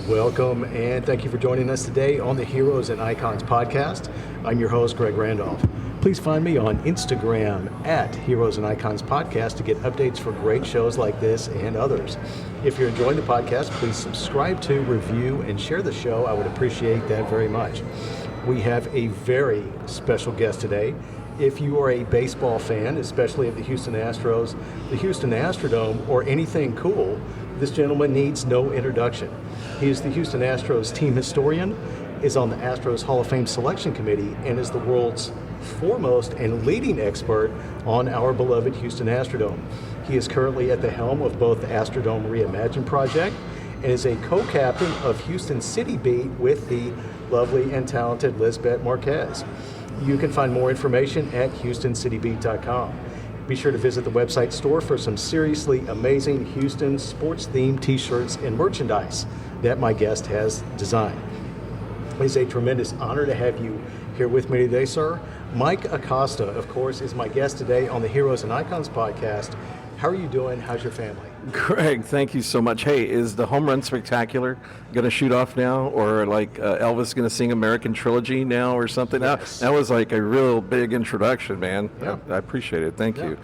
Welcome, and thank you for joining us today on the Heroes and Icons podcast. I'm your host, Greg Randolph. Please find me on Instagram at Heroes and Icons Podcast to get updates for great shows like this and others. If you're enjoying the podcast, please subscribe to, review, and share the show. I would appreciate that very much. We have a very special guest today. If you are a baseball fan, especially of the Houston Astros, the Houston Astrodome, or anything cool, this gentleman needs no introduction. He is the Houston Astros team historian, is on the Astros Hall of Fame selection committee, and is the world's foremost and leading expert on our beloved Houston Astrodome. He is currently at the helm of both the Astrodome Reimagined project and is a co-captain of Houston City Beat with the lovely and talented Lisbeth Marquez. You can find more information at HoustonCityBeat.com. Be sure to visit the website store for some seriously amazing Houston sports-themed t-shirts and merchandise that my guest has designed. It is a tremendous honor to have you here with me today, sir. Mike Acosta, of course, is my guest today on the Heroes and Icons podcast. How are you doing? How's your family? Greg, thank you so much. Hey, is the Home Run Spectacular going to shoot off now? Or like Elvis going to sing American Trilogy now or something? Yes. That was like a real big introduction, man. Yeah. I appreciate it. Thank you.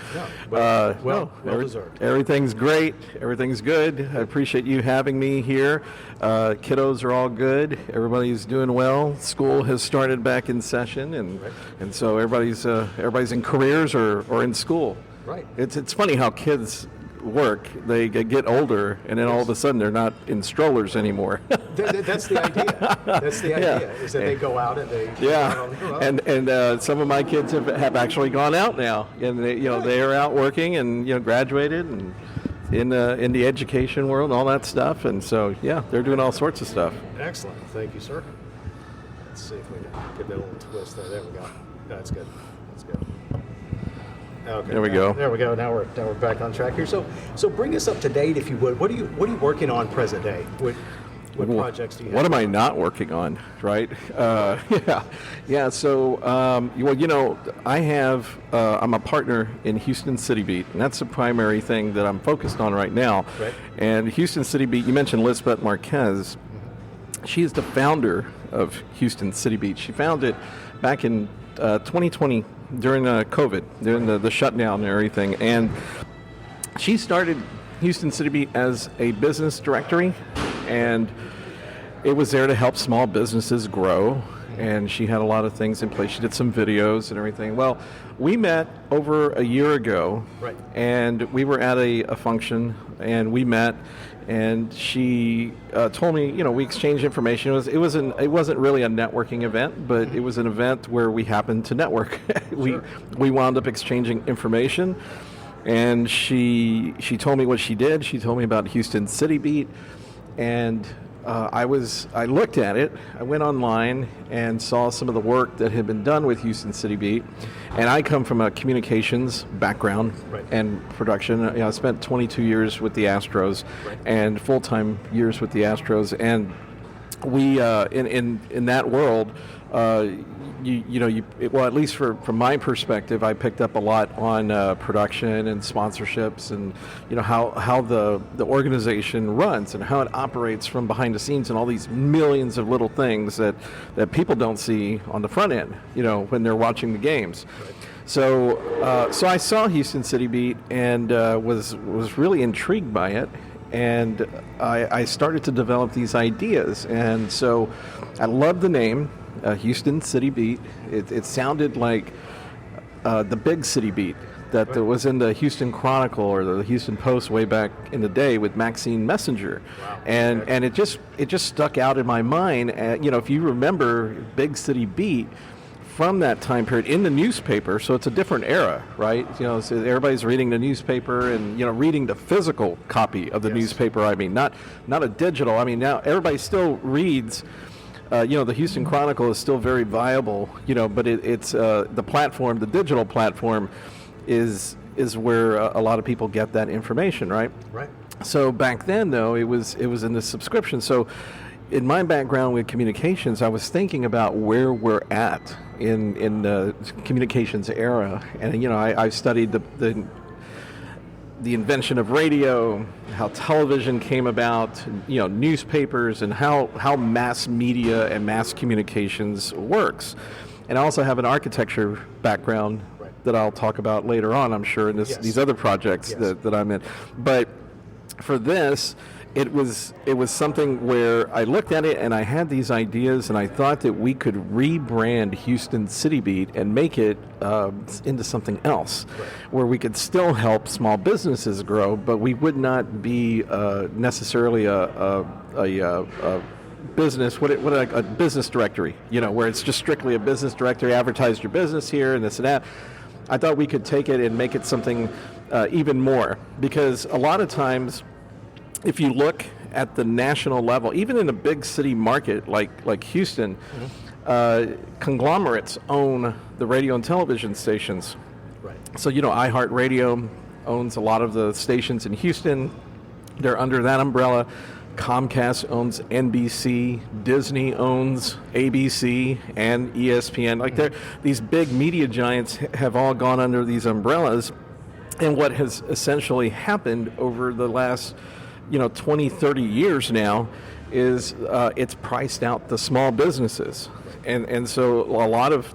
Yeah. Well deserved. Everything's great. Everything's good. I appreciate you having me here. Kiddos are all good. Everybody's doing well. School has started back in session, and so everybody's in careers or in school. Right. It's funny how kids work. They get older, and then all of a sudden they're not in strollers anymore. That's the idea. That's the idea. Is that they go out and they go out on their own. And some of my kids have actually gone out now, and they are out working and graduated and in the education world and all that stuff. And so they're doing all sorts of stuff. Excellent. Thank you, sir. Let's see if we can get that little twist there. There we go. That's good. That's good. Okay, there we go. There we go. Now we're back on track here. So bring us up to date, if you would. What are you working on present day? What projects do you have? What am I not working on? Right? Yeah. So I have. I'm a partner in Houston City Beat, and that's the primary thing that I'm focused on right now. Right. And Houston City Beat. You mentioned Lisbeth Marquez. She is the founder of Houston City Beat. She founded it back in 2020. During COVID, during the shutdown and everything. And she started Houston City Beat as a business directory, and it was there to help small businesses grow, and she had a lot of things in place. She did some videos and everything. Well, we met over a year ago, right, and we were at a function, and we met, and she told me, we exchanged information. It wasn't really a networking event, but it was an event where we happened to network. Sure. We wound up exchanging information, and she told me what she did. She told me about Houston City Beat, and I looked at it. I went online and saw some of the work that had been done with Houston City Beat, and I come from a communications background, right, and production. I spent 22 years with the Astros, right, and full-time years with the Astros, and we in that world. At least from my perspective, I picked up a lot on production and sponsorships, and how the organization runs and how it operates from behind the scenes, and all these millions of little things that people don't see on the front end, when they're watching the games. Right. So I saw Houston City Beat and was really intrigued by it. And I started to develop these ideas, and so I love the name. Houston City Beat. It sounded like the big city beat that there was in the Houston Chronicle or the Houston Post way back in the day with Maxine Messenger. Wow. And it just stuck out in my mind. If you remember Big City Beat from that time period in the newspaper, so it's a different era, right? So everybody's reading the newspaper and reading the physical copy of the newspaper. I mean, not a digital. I mean, now everybody still reads. The Houston Chronicle is still very viable, but it's the platform, the digital platform, is where a lot of people get that information, right? Right. So back then, though, it was in the subscription. So in my background with communications, I was thinking about where we're at in the communications era, and I studied the the invention of radio, how television came about, newspapers, and how mass media and mass communications works. And I also have an architecture background that I'll talk about later on, I'm sure, in these other projects that I'm in. But for this, it was something where I looked at it and I had these ideas, and I thought that we could rebrand Houston City Beat and make it into something else, where we could still help small businesses grow, but we would not be necessarily a business, a business directory, where it's just strictly a business directory, advertise your business here and this and that. I thought we could take it and make it something even more, because a lot of times, if you look at the national level, even in a big city market like Houston, conglomerates own the radio and television stations. Right. So, iHeartRadio owns a lot of the stations in Houston. They're under that umbrella. Comcast owns NBC, Disney owns ABC and ESPN. These big media giants have all gone under these umbrellas. And what has essentially happened over the last 20, 30 years now is it's priced out the small businesses. And so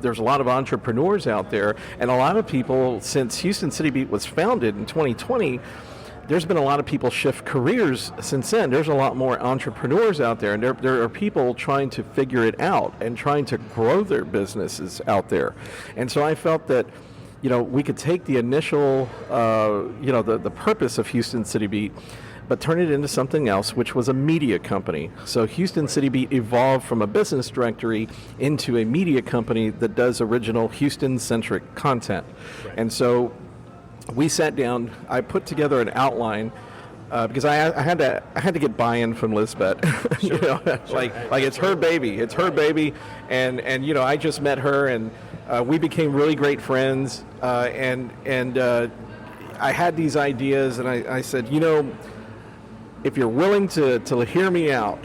there's a lot of entrepreneurs out there, and a lot of people, since Houston City Beat was founded in 2020, there's been a lot of people shift careers since then. There's a lot more entrepreneurs out there, and there are people trying to figure it out and trying to grow their businesses out there. And so I felt that we could take the initial, the purpose of Houston City Beat, but turn it into something else, which was a media company. So Houston City Beat evolved from a business directory into a media company that does original Houston-centric content. Right. And so we sat down, I put together an outline, because I had to get buy-in from Lisbeth. Sure. Like it's her baby, and I just met her, and we became really great friends, and I had these ideas, and I said, if you're willing to hear me out,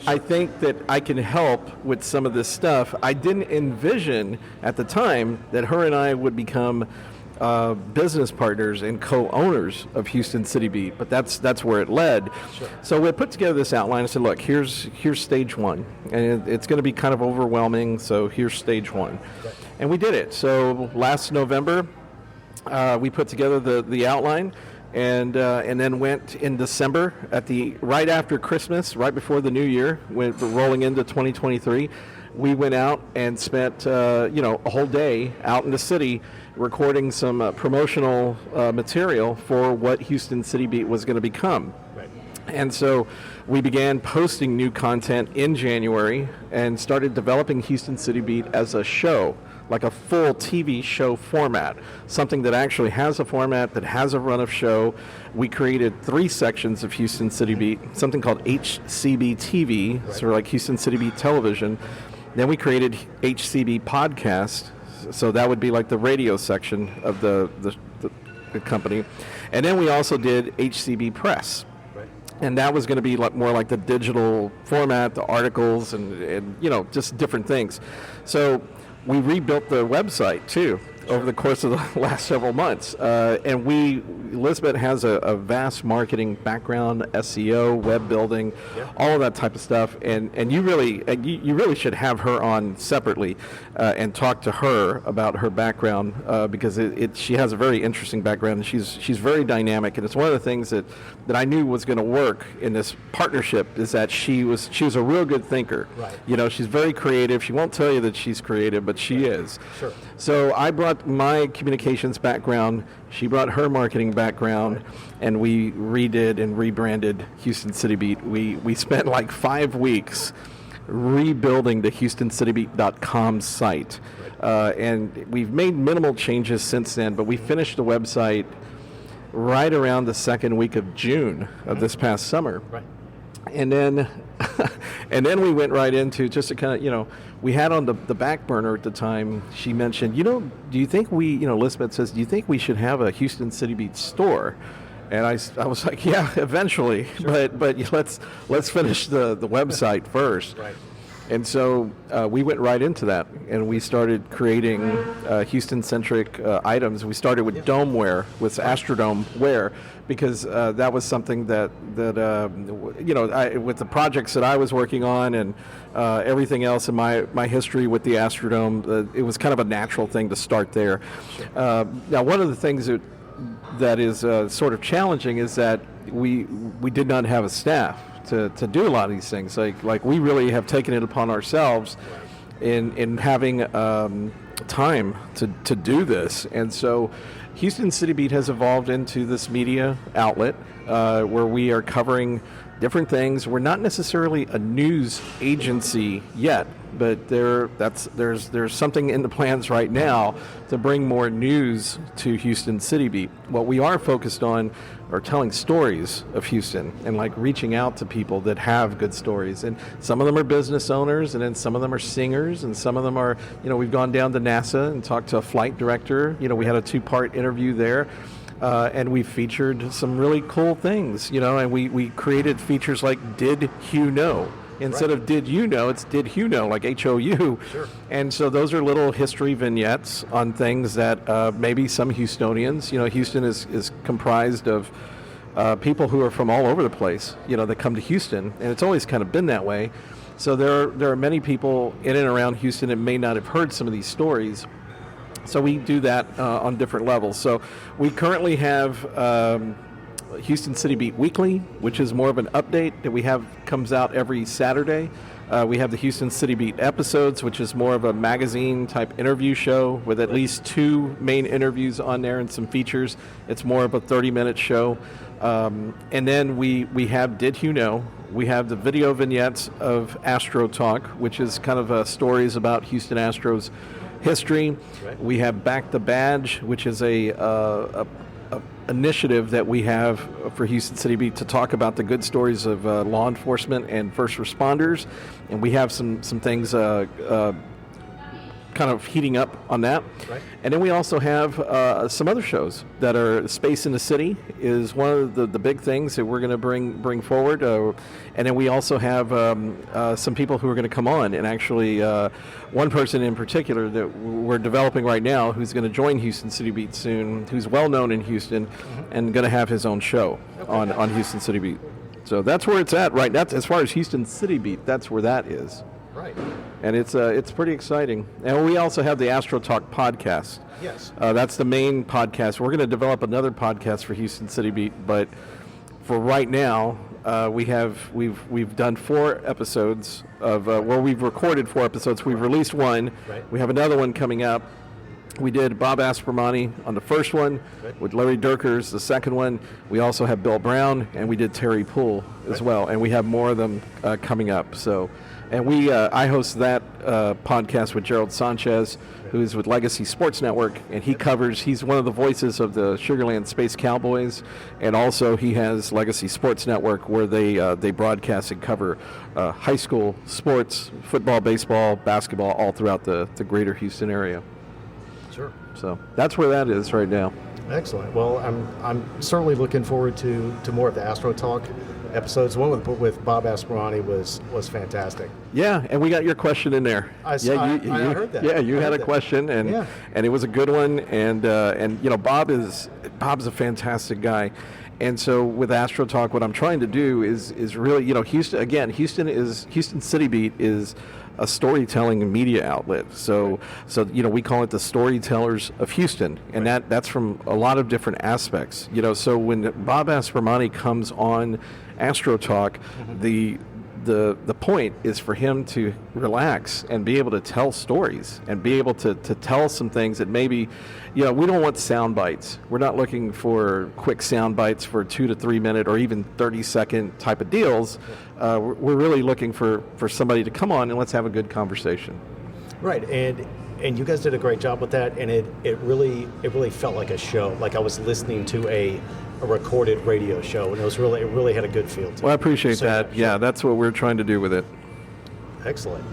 I think that I can help with some of this stuff. I didn't envision at the time that her and I would become business partners and co-owners of Houston City Beat, but that's where it led. Sure. So we put together this outline. I said, look, here's stage one, and it's going to be kind of overwhelming, so here's stage one. Right. And we did it. So last November, we put together the outline, and then went in December right after Christmas, right before the new year, rolling into 2023. We went out and spent a whole day out in the city recording some promotional material for what Houston City Beat was going to become. Right. And so we began posting new content in January and started developing Houston City Beat as a show, like a full TV show format, something that actually has a format, that has a run of show. We created 3 sections of Houston City Beat, something called HCB TV, right. Sort of like Houston City Beat Television. Then we created HCB Podcast, so that would be like the radio section of the company. And then we also did HCB Press. Right. And that was going to be more like the digital format, the articles, and just different things. So we rebuilt the website too over the course of the last several months. And Elizabeth has a vast marketing background, SEO, web building, all of that type of stuff. And you really should have her on separately and talk to her about her background, because she has a very interesting background, and she's very dynamic. And it's one of the things that I knew was going to work in this partnership, is that she was a real good thinker. Right. She's very creative. She won't tell you that she's creative, but she is. Sure. So I brought my communications background, she brought her marketing background, and we redid and rebranded Houston City Beat. We spent like 5 weeks rebuilding the HoustonCityBeat.com site, and we've made minimal changes since then, but we finished the website right around the second week of June of this past summer. Right. And then we went right into just to kind of, we had on the back burner at the time, she mentioned, do you think Lisbeth says, do you think we should have a Houston City Beat store? And I was like, yeah, eventually, sure. but let's finish the website first. Right. And so we went right into that, and we started creating Houston-centric items. We started with domeware, with Astrodome wear, because that was something that with the projects that I was working on and everything else in my history with the Astrodome, it was kind of a natural thing to start there. Now, one of the things that is sort of challenging is that we did not have a staff to do a lot of these things. Like we really have taken it upon ourselves in having time to do this. And so Houston City Beat has evolved into this media outlet where we are covering different things. We're not necessarily a news agency yet, but there's something in the plans right now to bring more news to Houston City Beat. What we are focused on are telling stories of Houston and like reaching out to people that have good stories. And some of them are business owners, and then some of them are singers, and some of them are, we've gone down to NASA and talked to a flight director. We had a 2-part interview there. And we featured some really cool things, and we created features like Did You Know? Instead of Did You Know, it's Did You Know, like HOU. Sure. And so those are little history vignettes on things that maybe some Houstonians, Houston is comprised of people who are from all over the place, that come to Houston, and it's always kind of been that way. So there are many people in and around Houston that may not have heard some of these stories. So we do that on different levels. So we currently have Houston City Beat Weekly, which is more of an update that we have, comes out every Saturday. We have the Houston City Beat Episodes, which is more of a magazine type interview show with at least 2 main interviews on there and some features. It's more of a 30-minute show. And then we have Did You Know? We have the video vignettes of Astro Talk, which is kind of stories about Houston Astros history. Right. We have Back the Badge, which is a initiative that we have for Houston City Beat to talk about the good stories of law enforcement and first responders, and we have some things kind of heating up on that. Right. And then we also have some other shows that are Space in the City is one of the big things that we're going to bring forward. And then we also have some people who are going to come on, and actually one person in particular that we're developing right now who's going to join Houston City Beat soon, who's well known in Houston, and going to have his own show on Houston City Beat. So that's where it's at right now. As far as Houston City Beat, that's where that is. Right. And it's pretty exciting. And we also have the Astro Talk podcast. Yes. That's the main podcast. We're going to develop another podcast for Houston City Beat, but for right now, we've done 4 episodes of we've recorded 4 episodes. We've released 1. Right. We have another one coming up. We did Bob Aspermani on the first one, with Larry Durkers, the second one. We also have Bill Brown, and we did Terry Poole as well, and we have more of them coming up. So. And I host that podcast with Gerald Sanchez, who's with Legacy Sports Network, and he's one of the voices of the Sugarland Space Cowboys, and also he has Legacy Sports Network where they broadcast and cover high school sports, football, baseball, basketball, all throughout the greater Houston area. Sure. So that's where that is right now. Excellent. Well, I'm certainly looking forward to more of the Astro Talk episodes. The one with Bob Aspermani was fantastic. Yeah, and we got your question in there. I heard that. Yeah, you had a question, and it was a good one. And Bob's a fantastic guy. And so with Astro Talk, what I'm trying to do is really, Houston City Beat is a storytelling and media outlet. So we call it the Storytellers of Houston, and that's from a lot of different aspects. So when Bob Aspermani comes on Astro Talk, the point is for him to relax and be able to tell stories and be able to tell some things that maybe, we don't want sound bites. We're not looking for quick sound bites for 2 to 3 minute or even 30-second type of deals. We're really looking for somebody to come on and let's have a good conversation. Right, and you guys did a great job with that, and it really felt like a show, like I was listening to a recorded radio show, and it really had a good feel to it. Well, I appreciate that. Yeah, that's what we're trying to do with it. Excellent.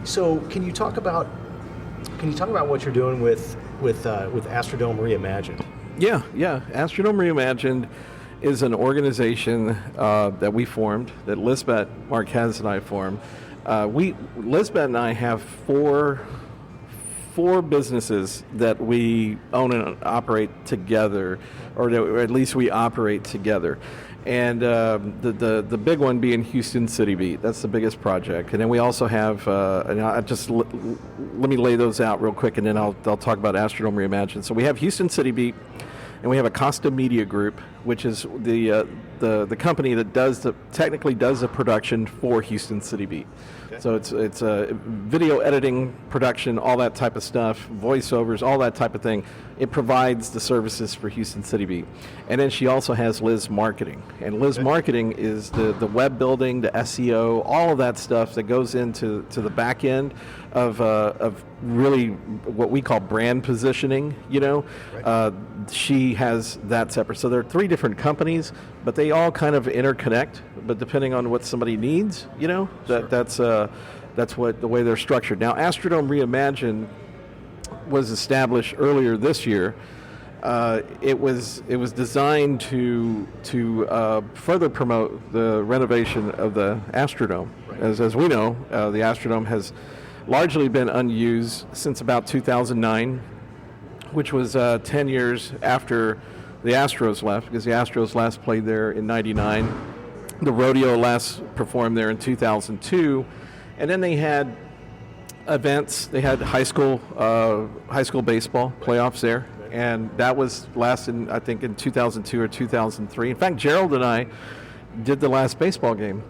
So can you talk about what you're doing with Astrodome Reimagined? Yeah. Astrodome Reimagined is an organization that we formed, that Lisbeth Marquez and I formed. Lisbeth and I have four businesses that we own and operate together, or at least we operate together. And the big one being Houston City Beat. That's the biggest project. And then we also have, let me lay those out real quick, and then I'll talk about Astrodome Reimagined. So we have Houston City Beat, and we have Acosta Media Group, which is the company that technically does the production for Houston City Beat. Okay. So it's a video editing, production, all that type of stuff, voiceovers, all that type of thing. It provides the services for Houston City Beat. And then she also has Liz Marketing. And Liz Marketing is the web building, the SEO, all of that stuff that goes into the back end of really what we call brand positioning, Right. She has that separate. So there are three different companies, but they all kind of interconnect, but depending on what somebody needs, Sure. that's what the way they're structured. Now, Astrodome Reimagined was established earlier this year. It was designed to further promote the renovation of the Astrodome. Right. As we know, the Astrodome has largely been unused since about 2009, which was 10 years after the Astros left, because the Astros last played there in '99. The Rodeo last performed there in 2002, and then they had events. They had high school baseball playoffs there, and that was last in, I think, in 2002 or 2003. In fact, Gerald and I did the last baseball game.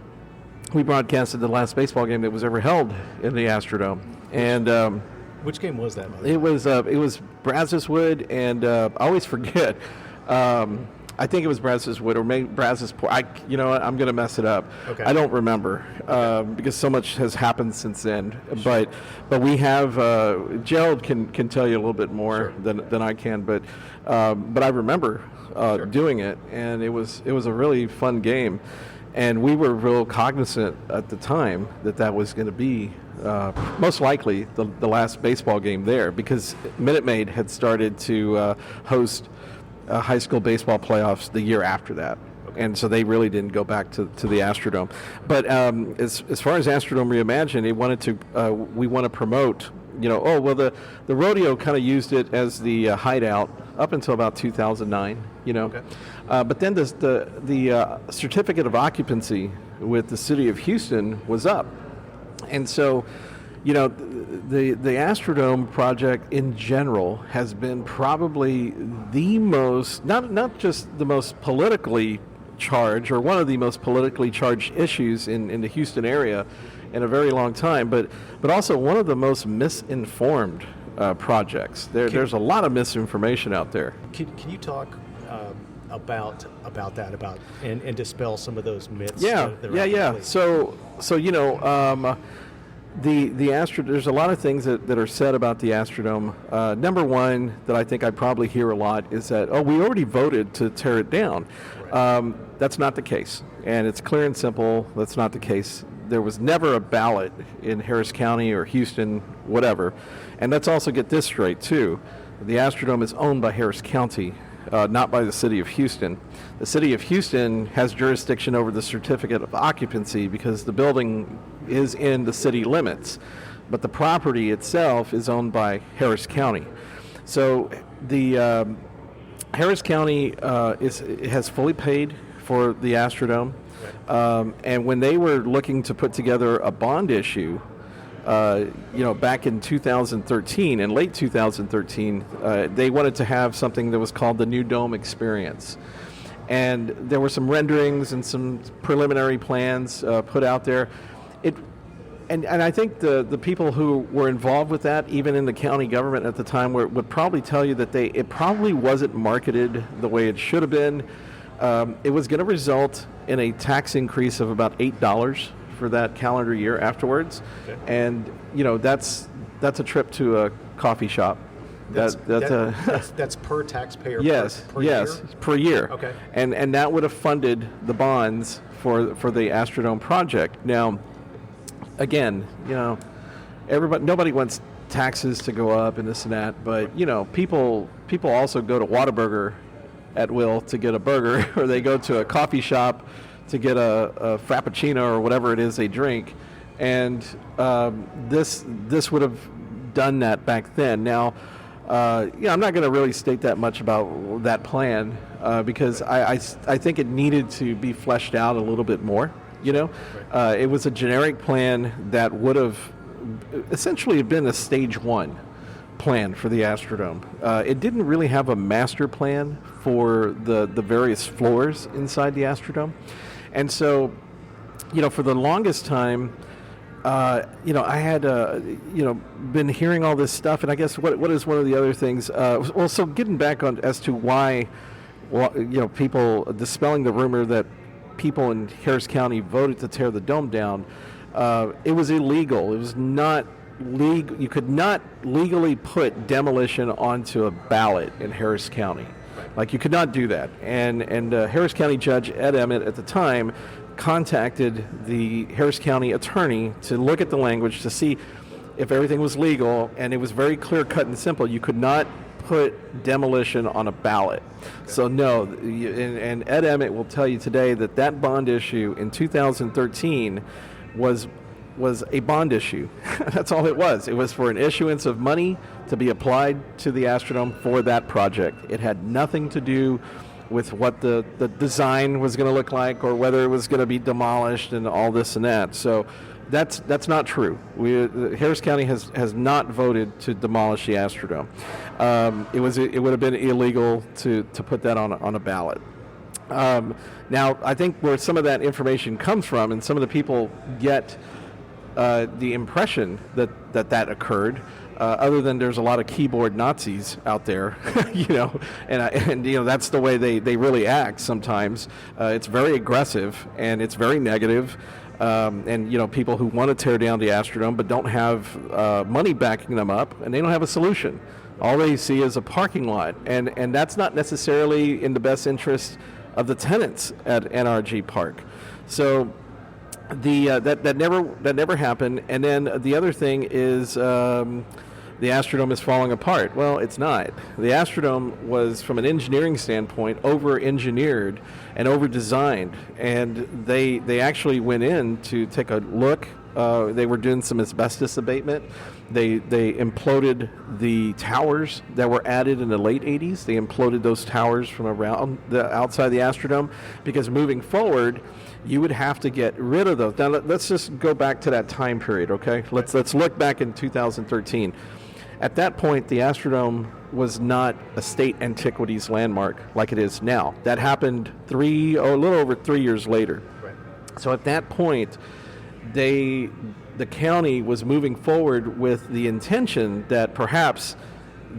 We broadcasted the last baseball game that was ever held in the Astrodome. And which game was that? It was Brazos Wood, and I always forget. I think it was Brazos Wood or maybe Brazos Port. You know what? I'm going to mess it up. Okay. I don't remember because so much has happened since then. Sure. But we have Gerald can tell you a little bit more than I can. But I remember doing it, and it was a really fun game. And we were real cognizant at the time that was going to be most likely the last baseball game there, because Minute Maid had started to host high school baseball playoffs the year after that. Okay. And so they really didn't go back to the Astrodome. But as far as Astrodome Reimagined, we want to promote, the rodeo kind of used it as the hideout up until about 2009, Okay. But then the certificate of occupancy with the city of Houston was up. And so, the Astrodome project in general has been probably the most, not just the most politically charged, or one of the most politically charged issues in the Houston area in a very long time, but also one of the most misinformed projects. There's a lot of misinformation out there. Can you talk about that, and dispel some of those myths? Yeah. So the Astro, there's a lot of things that are said about the Astrodome. Number one that I think I probably hear a lot is that, we already voted to tear it down. Right. That's not the case, and it's clear and simple. That's not the case. There was never a ballot in Harris County or Houston, whatever. And let's also get this straight too. The Astrodome is owned by Harris County, not by the city of Houston. The city of Houston has jurisdiction over the certificate of occupancy because the building is in the city limits, but the property itself is owned by Harris County. So the Harris County has fully paid for the Astrodome, and when they were looking to put together a bond issue, back in 2013, in late 2013, they wanted to have something that was called the New Dome Experience. And there were some renderings and some preliminary plans put out there. And I think the people who were involved with that, even in the county government at the time, would probably tell you that it probably wasn't marketed the way it should have been. It was going to result in a tax increase of about $8 for that calendar year afterwards. Okay. And that's a trip to a coffee shop. That's per taxpayer. Yes, per year? Per year. Okay. And that would have funded the bonds for the Astrodome project. Now, again, nobody wants taxes to go up and this and that, but people also go to Whataburger at will to get a burger, or they go to a coffee shop to get a frappuccino or whatever it is they drink. And this would have done that back then. Now, I'm not going to really state that much about that plan because I think it needed to be fleshed out a little bit more. It was a generic plan that would have essentially been a stage one plan for the Astrodome. It didn't really have a master plan for the various floors inside the Astrodome. And so, for the longest time, I had, been hearing all this stuff, and I guess what is one of the other things, so getting back on as to why, people dispelling the rumor that people in Harris County voted to tear the dome down, it was illegal. It was not legal. You could not legally put demolition onto a ballot in Harris County. Like, you could not do that. And Harris County Judge Ed Emmett at the time contacted the Harris County attorney to look at the language to see if everything was legal, and it was very clear, cut, and simple. You could not put demolition on a ballot. So no, and Ed Emmett will tell you today that bond issue in 2013 was a bond issue. That's all it was. It was for an issuance of money to be applied to the Astrodome for that project. It had nothing to do with what the design was going to look like or whether it was going to be demolished and all this and that. So that's not true. Harris County has not voted to demolish the Astrodome. It would have been illegal to put that on a ballot. Now, I think where some of that information comes from, and some of the people get the impression that occurred, other than there's a lot of keyboard Nazis out there, and that's the way they really act sometimes. It's very aggressive and it's very negative. And people who want to tear down the Astrodome but don't have money backing them up, and they don't have a solution. All they see is a parking lot, and that's not necessarily in the best interest of the tenants at NRG Park. So that never happened. And then the other thing is the Astrodome is falling apart. Well, it's not. The Astrodome was, from an engineering standpoint, over-engineered and over-designed, and they actually went in to take a look. They were doing some asbestos abatement. They imploded the towers that were added in the late 80s. They imploded those towers from around the outside the Astrodome, because moving forward, you would have to get rid of those. Now, let's just go back to that time period, okay? Let's look back in 2013. At that point, the Astrodome was not a state antiquities landmark like it is now. That happened a little over 3 years later. Right. So at that point, the county was moving forward with the intention that perhaps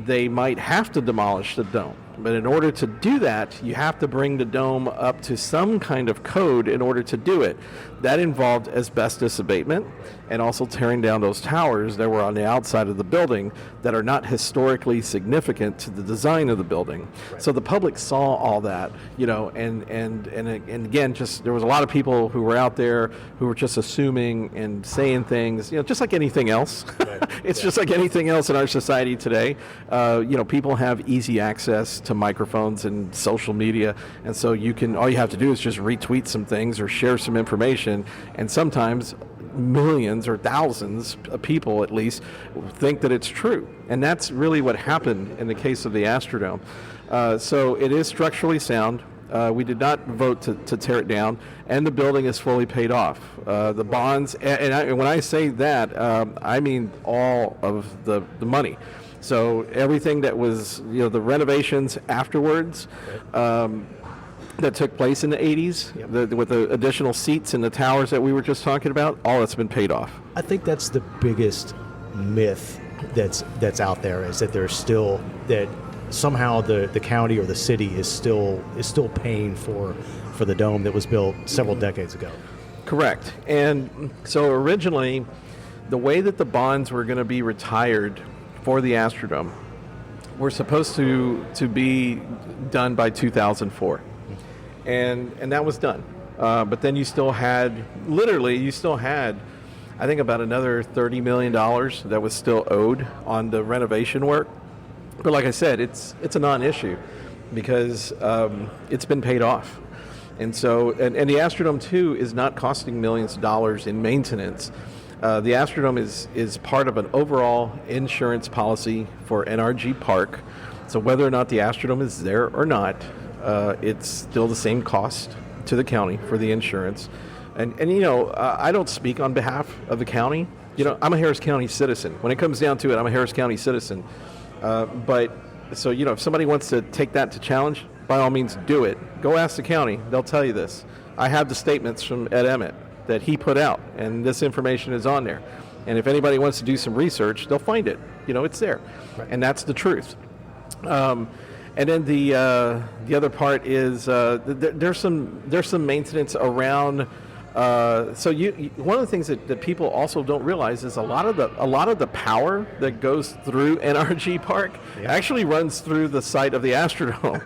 they might have to demolish the dome. But in order to do that, you have to bring the dome up to some kind of code in order to do it. That involved asbestos abatement and also tearing down those towers that were on the outside of the building that are not historically significant to the design of the building. Right. So the public saw all that, and again, just there was a lot of people who were out there who were just assuming and saying things, just like anything else. Right. It's just like anything else in our society today. People have easy access to microphones and social media, and so all you have to do is just retweet some things or share some information, and sometimes millions or thousands of people at least think that it's true. And that's really what happened in the case of the Astrodome. So it is structurally sound. We did not vote to tear it down, and the building is fully paid off. The bonds, and when I say that, I mean all of the money. So everything that was, the renovations afterwards, that took place in the 80s, yep, with the additional seats and the towers that we were just talking about, all that's been paid off. I think that's the biggest myth that's out there, is that there's still, that somehow the county or the city is still paying for the dome that was built several decades ago. Correct. And so originally, the way that the bonds were going to be retired for the Astrodome were supposed to be done by 2004. And that was done. But then you still had, I think, about another $30 million that was still owed on the renovation work. But like I said, it's a non-issue. because it's been paid off. And so, and the Astrodome too is not costing millions of dollars in maintenance. The Astrodome is part of an overall insurance policy for NRG Park. So whether or not the Astrodome is there or not, it's still the same cost to the county for the insurance. And I don't speak on behalf of the county. I'm a Harris County citizen. When it comes down to it, I'm a Harris County citizen. But if somebody wants to take that to challenge, by all means do it. Go ask the county. They'll tell you this. I have the statements from Ed Emmett that he put out, and this information is on there. And if anybody wants to do some research, they'll find it. It's there. Right. And that's the truth. And then the other part is there's some maintenance around. So one of the things that people also don't realize is a lot of the power that goes through NRG Park actually runs through the site of the Astrodome.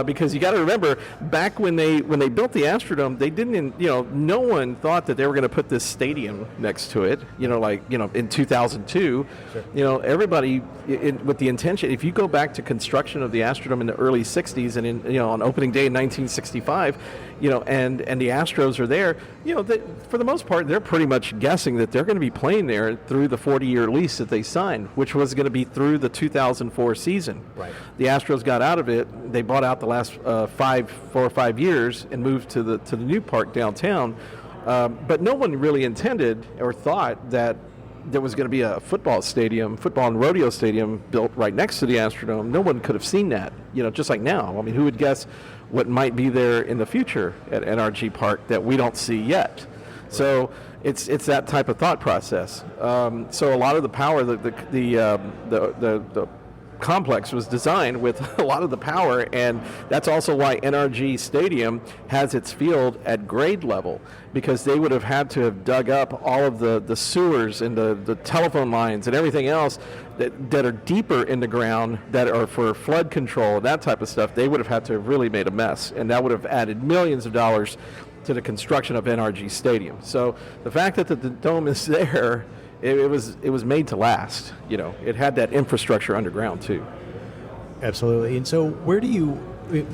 Because you got to remember, back when they built the Astrodome, they didn't, no one thought that they were going to put this stadium next to it. In 2002, sure. Everybody with the intention. If you go back to construction of the Astrodome in the early '60s and on opening day in 1965, and the Astros are there, for the most part, they're pretty much guessing that they're going to be playing there through the 40-year lease that they signed, which was going to be through the 2004 season. Right. The Astros got out of it. They bought out the last 4 or 5 years and moved to the new park downtown. But no one really intended or thought that there was going to be a football and rodeo stadium built right next to the Astrodome. No one could have seen that, just like now. I mean, who would guess what might be there in the future at NRG Park that we don't see yet? Right. So it's that type of thought process. So a lot of the power, the complex was designed with a lot of the power, and that's also why NRG Stadium has its field at grade level, because they would have had to have dug up all of the sewers and the telephone lines and everything else that are deeper in the ground that are for flood control and that type of stuff. They would have had to have really made a mess, and that would have added millions of dollars to the construction of NRG Stadium. So the fact that the dome is there, it was made to last. It had that infrastructure underground too. Absolutely. And so,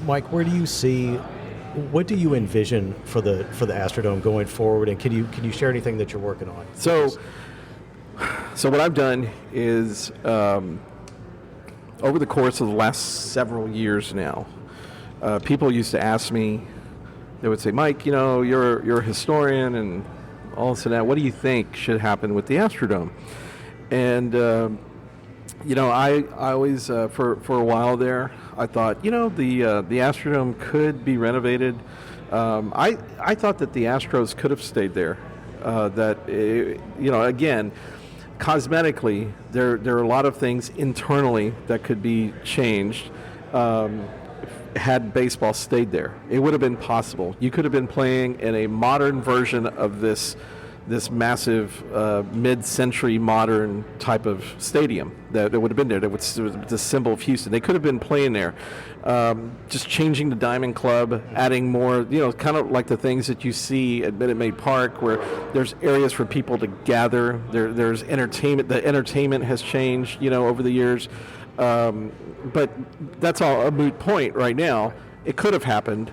Mike? Where do you see? What do you envision for the Astrodome going forward? And can you share anything that you're working on? So what I've done is over the course of the last several years now, people used to ask me. They would say, Mike, you're a historian and all this and that. What do you think should happen with the Astrodome? And I always for a while there, I thought the Astrodome could be renovated. I thought that the Astros could have stayed there. Again, cosmetically, there are a lot of things internally that could be changed. Had baseball stayed there, it would have been possible. You could have been playing in a modern version of this massive mid-century modern type of stadium that would have been there. That was the symbol of Houston. They could have been playing there. Just changing the Diamond Club, adding more, kind of like the things that you see at Minute Maid Park, where there's areas for people to gather. There's entertainment. The entertainment has changed, over the years. But that's all a moot point right now. It could have happened.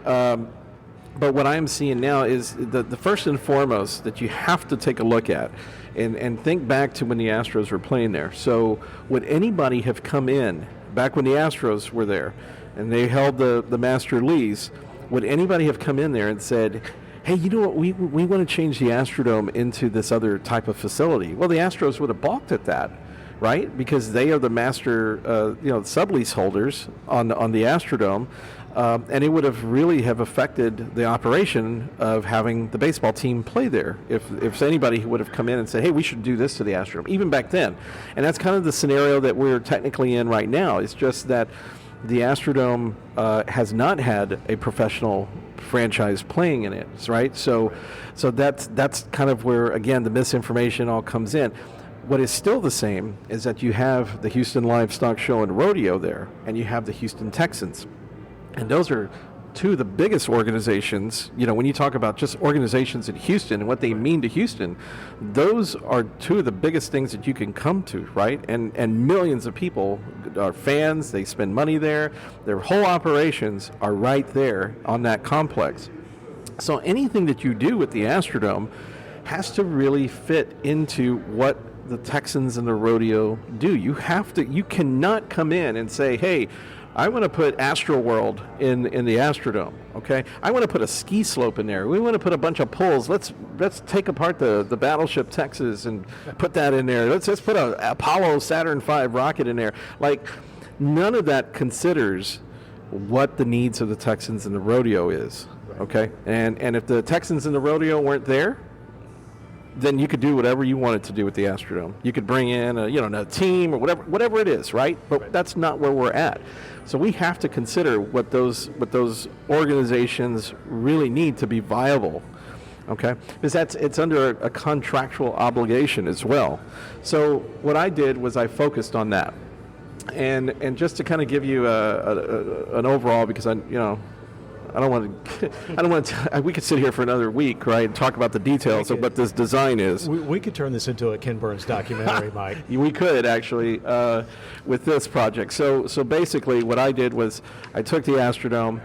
But what I'm seeing now is the first and foremost that you have to take a look at and think back to when the Astros were playing there. So would anybody have come in back when the Astros were there and they held the master lease? Would anybody have come in there and said, hey, you know what, we want to change the Astrodome into this other type of facility? Well, the Astros would have balked at that. Right, because they are the master, sublease holders on the Astrodome, and it would have really have affected the operation of having the baseball team play there. If anybody would have come in and said, "Hey, we should do this to the Astrodome," even back then, and that's kind of the scenario that we're technically in right now. It's just that the Astrodome has not had a professional franchise playing in it, right? So that's kind of where again the misinformation all comes in. What is still the same is that you have the Houston Livestock Show and Rodeo there, and you have the Houston Texans. And those are two of the biggest organizations. When you talk about just organizations in Houston and what they mean to Houston, those are two of the biggest things that you can come to, right? And millions of people are fans. They spend money there. Their whole operations are right there on that complex. So anything that you do with the Astrodome has to really fit into what the Texans and the rodeo do. You cannot come in and say, hey, I want to put Astro World in the Astrodome, okay? I want to put a ski slope in there. We want to put a bunch of poles. Let's take apart the Battleship Texas and put that in there. Let's put a Apollo Saturn V rocket in there. Like, none of that considers what the needs of the Texans and the rodeo is, okay? And if the Texans and the rodeo weren't there, then you could do whatever you wanted to do with the Astrodome. You could bring in a team or whatever it is, right? But that's not where we're at. So we have to consider what those organizations really need to be viable, okay? Because it's under a contractual obligation as well. So what I did was I focused on that, and just to kind of give you an overall, because I don't want to. We could sit here for another week, right, and talk about the details of what this design is. We could turn this into a Ken Burns documentary, Mike. We could actually with this project. So basically, what I did was I took the Astrodome,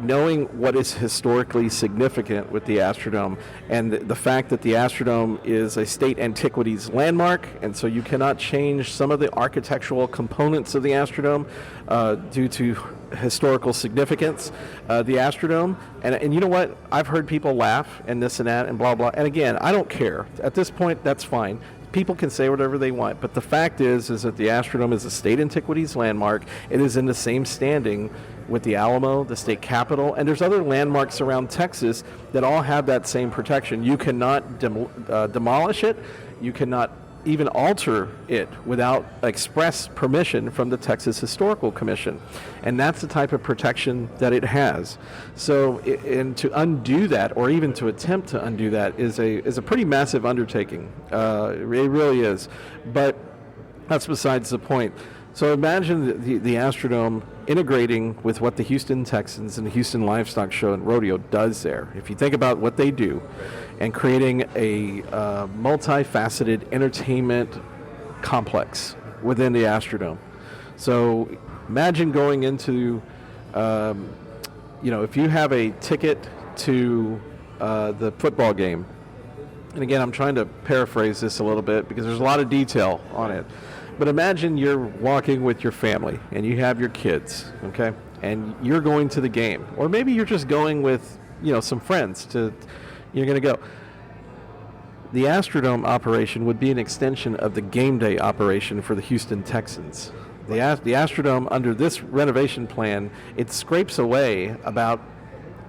knowing what is historically significant with the Astrodome, and the fact that the Astrodome is a state antiquities landmark, and so you cannot change some of the architectural components of the Astrodome due to historical significance. The Astrodome, and you know what? I've heard people laugh and this and that and blah blah. And again, I don't care. At this point, that's fine. People can say whatever they want, but the fact is that the Astrodome is a state antiquities landmark. It is in the same standing with the Alamo, the state capitol, and there's other landmarks around Texas that all have that same protection. You cannot demolish it. You cannot even alter it without express permission from the Texas Historical Commission. And that's the type of protection that it has. So, and to undo that, or even to attempt to undo that, is a pretty massive undertaking. It really is. But that's besides the point. So imagine the Astrodome integrating with what the Houston Texans and the Houston Livestock Show and Rodeo does there. If you think about what they do, and creating a multifaceted entertainment complex within the Astrodome. So imagine going into, if you have a ticket to the football game, and again, I'm trying to paraphrase this a little bit because there's a lot of detail on it. But imagine you're walking with your family and you have your kids, okay? And you're going to the game. Or maybe you're just going with, some friends you're going to go. The Astrodome operation would be an extension of the game day operation for the Houston Texans. The Astrodome, under this renovation plan, it scrapes away about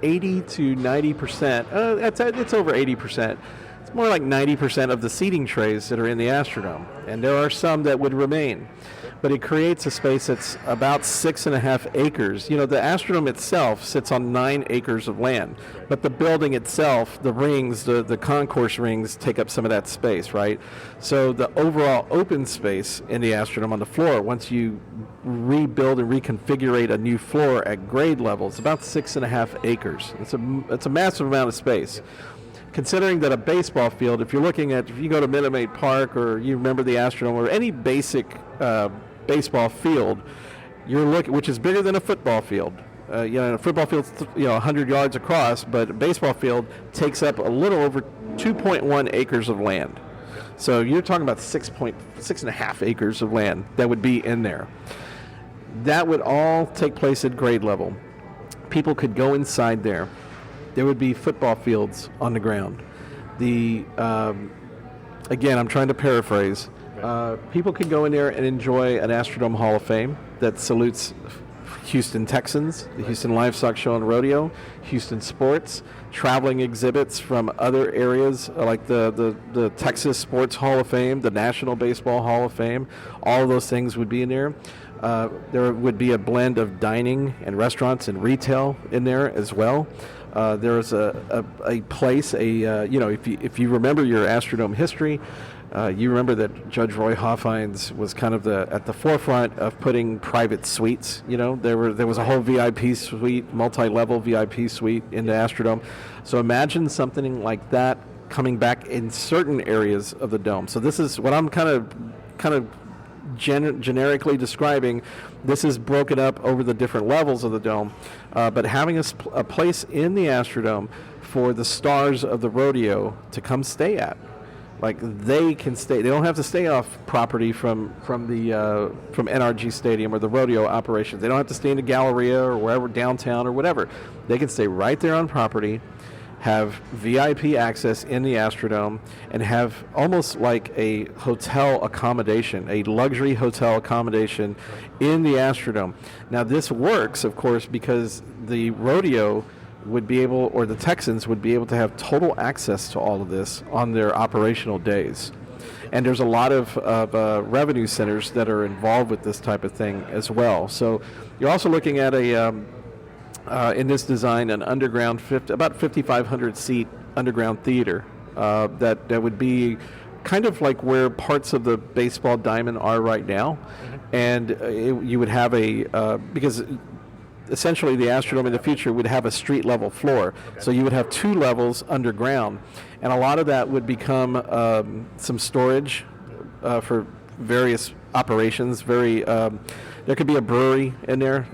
80 to 90%. It's over 80%. It's more like 90% of the seating trays that are in the Astrodome, and there are some that would remain. But it creates a space that's about 6.5 acres. The Astrodome itself sits on 9 acres of land, but the building itself, the rings, the concourse rings, take up some of that space, right? So the overall open space in the Astrodome on the floor, once you rebuild and reconfigure a new floor at grade level, it's about 6.5 acres. It's a massive amount of space. Considering that a baseball field, if you go to Minute Maid Park, or you remember the Astrodome, or any basic baseball field, which is bigger than a football field. A football field's 100 yards across, but a baseball field takes up a little over 2.1 acres of land. So you're talking about 6.5 acres of land that would be in there. That would all take place at grade level. People could go inside there. There would be football fields on the ground. Again, I'm trying to paraphrase. People could go in there and enjoy an Astrodome Hall of Fame that salutes Houston Texans, the Houston Livestock Show and Rodeo, Houston Sports, traveling exhibits from other areas like the Texas Sports Hall of Fame, the National Baseball Hall of Fame. All of those things would be in there. There would be a blend of dining and restaurants and retail in there as well. There's a place, if you remember your Astrodome history, You remember that Judge Roy Hoffines was kind of at the forefront of putting private suites. There was a whole VIP suite, multi-level VIP suite in the Astrodome. So imagine something like that coming back in certain areas of the dome. So this is what I'm kind of generically describing. This is broken up over the different levels of the dome, but having a place in the Astrodome for the stars of the rodeo to come stay at. Like they can stay. They don't have to stay off property from NRG Stadium or the rodeo operations. They don't have to stay in the Galleria or wherever, downtown or whatever. They can stay right there on property, have VIP access in the Astrodome, and have almost like a hotel accommodation, a luxury hotel accommodation in the Astrodome. Now this works, of course, because the rodeo would be able, or the Texans would be able to have total access to all of this on their operational days. And there's a lot of revenue centers that are involved with this type of thing as well. So you're also looking at in this design, an underground, about 5,500 seat underground theater that would be kind of like where parts of the baseball diamond are right now. Mm-hmm. And you would have because essentially the Astrodome in the future would have a street level floor. Okay. So you would have 2 levels underground. And a lot of that would become some storage for various operations. There could be a brewery in there.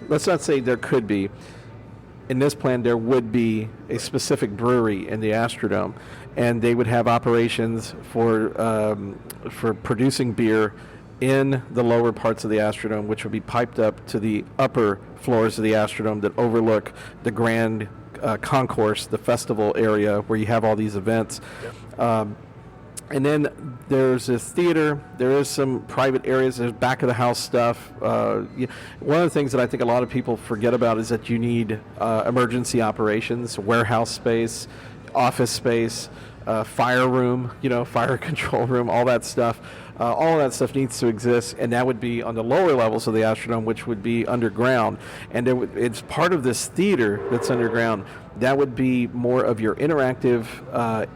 Let's not say there could be. In this plan, there would be a specific brewery in the Astrodome, and they would have operations for producing beer in the lower parts of the Astrodome, which would be piped up to the upper floors of the Astrodome that overlook the grand concourse, the festival area where you have all these events. Yep. And then there's a theater. There is some private areas. There's back of the house stuff. One of the things that I think a lot of people forget about is that you need emergency operations, warehouse space, office space, fire room, fire control room, all that stuff. All of that stuff needs to exist, and that would be on the lower levels of the Astrodome, which would be underground. And it's part of this theater that's underground. That would be more of your interactive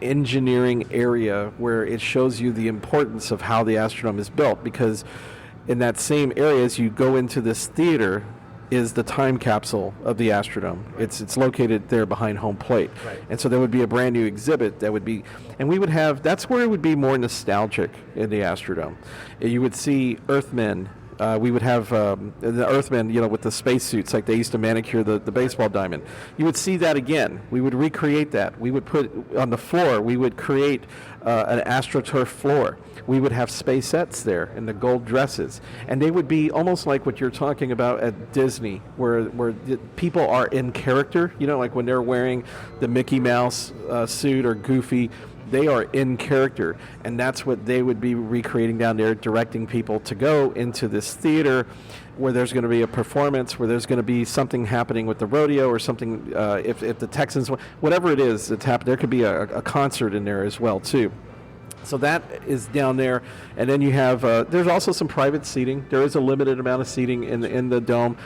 engineering area where it shows you the importance of how the Astrodome is built, because in that same area as you go into this theater is the time capsule of the Astrodome. Right. It's located there behind home plate. Right. And so there would be a brand new exhibit that would be, and we would have, that's where it would be more nostalgic in the Astrodome. You would see Earthmen. We would have the Earthmen, with the spacesuits like they used to manicure the baseball diamond. You would see that again. We would recreate that. We would put on the floor, we would create an AstroTurf floor. We would have Spacettes there in the gold dresses. And they would be almost like what you're talking about at Disney, where people are in character, like when they're wearing the Mickey Mouse suit or Goofy. They are in character, and that's what they would be recreating down there, directing people to go into this theater where there's going to be a performance, where there's going to be something happening with the rodeo or something, if the Texans, whatever it is that's happening, there could be a concert in there as well, too. So that is down there, and then you have. There's also some private seating. There is a limited amount of seating in the dome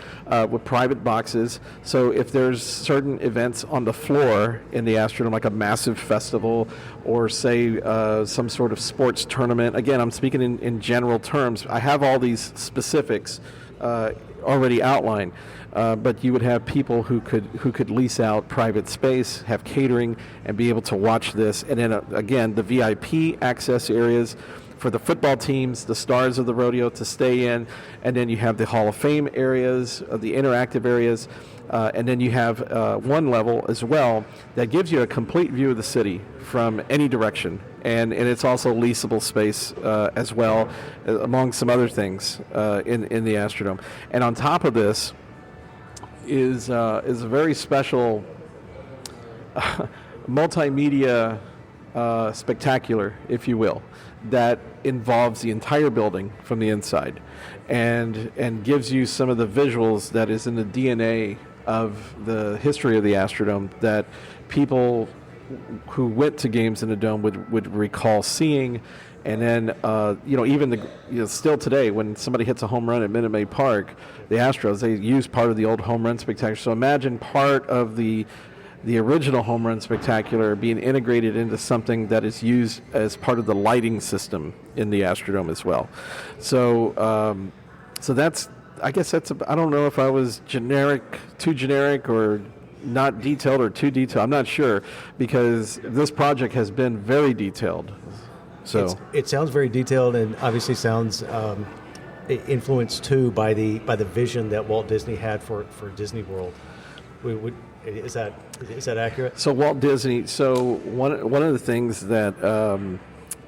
with private boxes. So if there's certain events on the floor in the Astrodome, like a massive festival, or say some sort of sports tournament. Again, I'm speaking in general terms. I have all these specifics already outlined. But you would have people who could lease out private space, have catering, and be able to watch this. And then again, the VIP access areas for the football teams, the stars of the rodeo to stay in. And then you have the Hall of Fame areas, the interactive areas. And then you have one level as well that gives you a complete view of the city from any direction. And it's also leasable space as well, among some other things in the Astrodome. And on top of this, is a very special multimedia spectacular, if you will, that involves the entire building from the inside, and gives you some of the visuals that is in the DNA of the history of the Astrodome that people who went to games in the Dome would recall seeing. And then, even still today, when somebody hits a home run at Minute Maid Park, the Astros, they use part of the old home run spectacular. So imagine part of the the original Home Run Spectacular being integrated into something that is used as part of the lighting system in the Astrodome as well. So, so that's, I guess that's, I don't know if I was too generic or not detailed or too detailed. I'm not sure, because this project has been very detailed. So it sounds very detailed, and obviously sounds influenced too by the vision that Walt Disney had for Disney World. Is that accurate? So Walt Disney. So one of the things that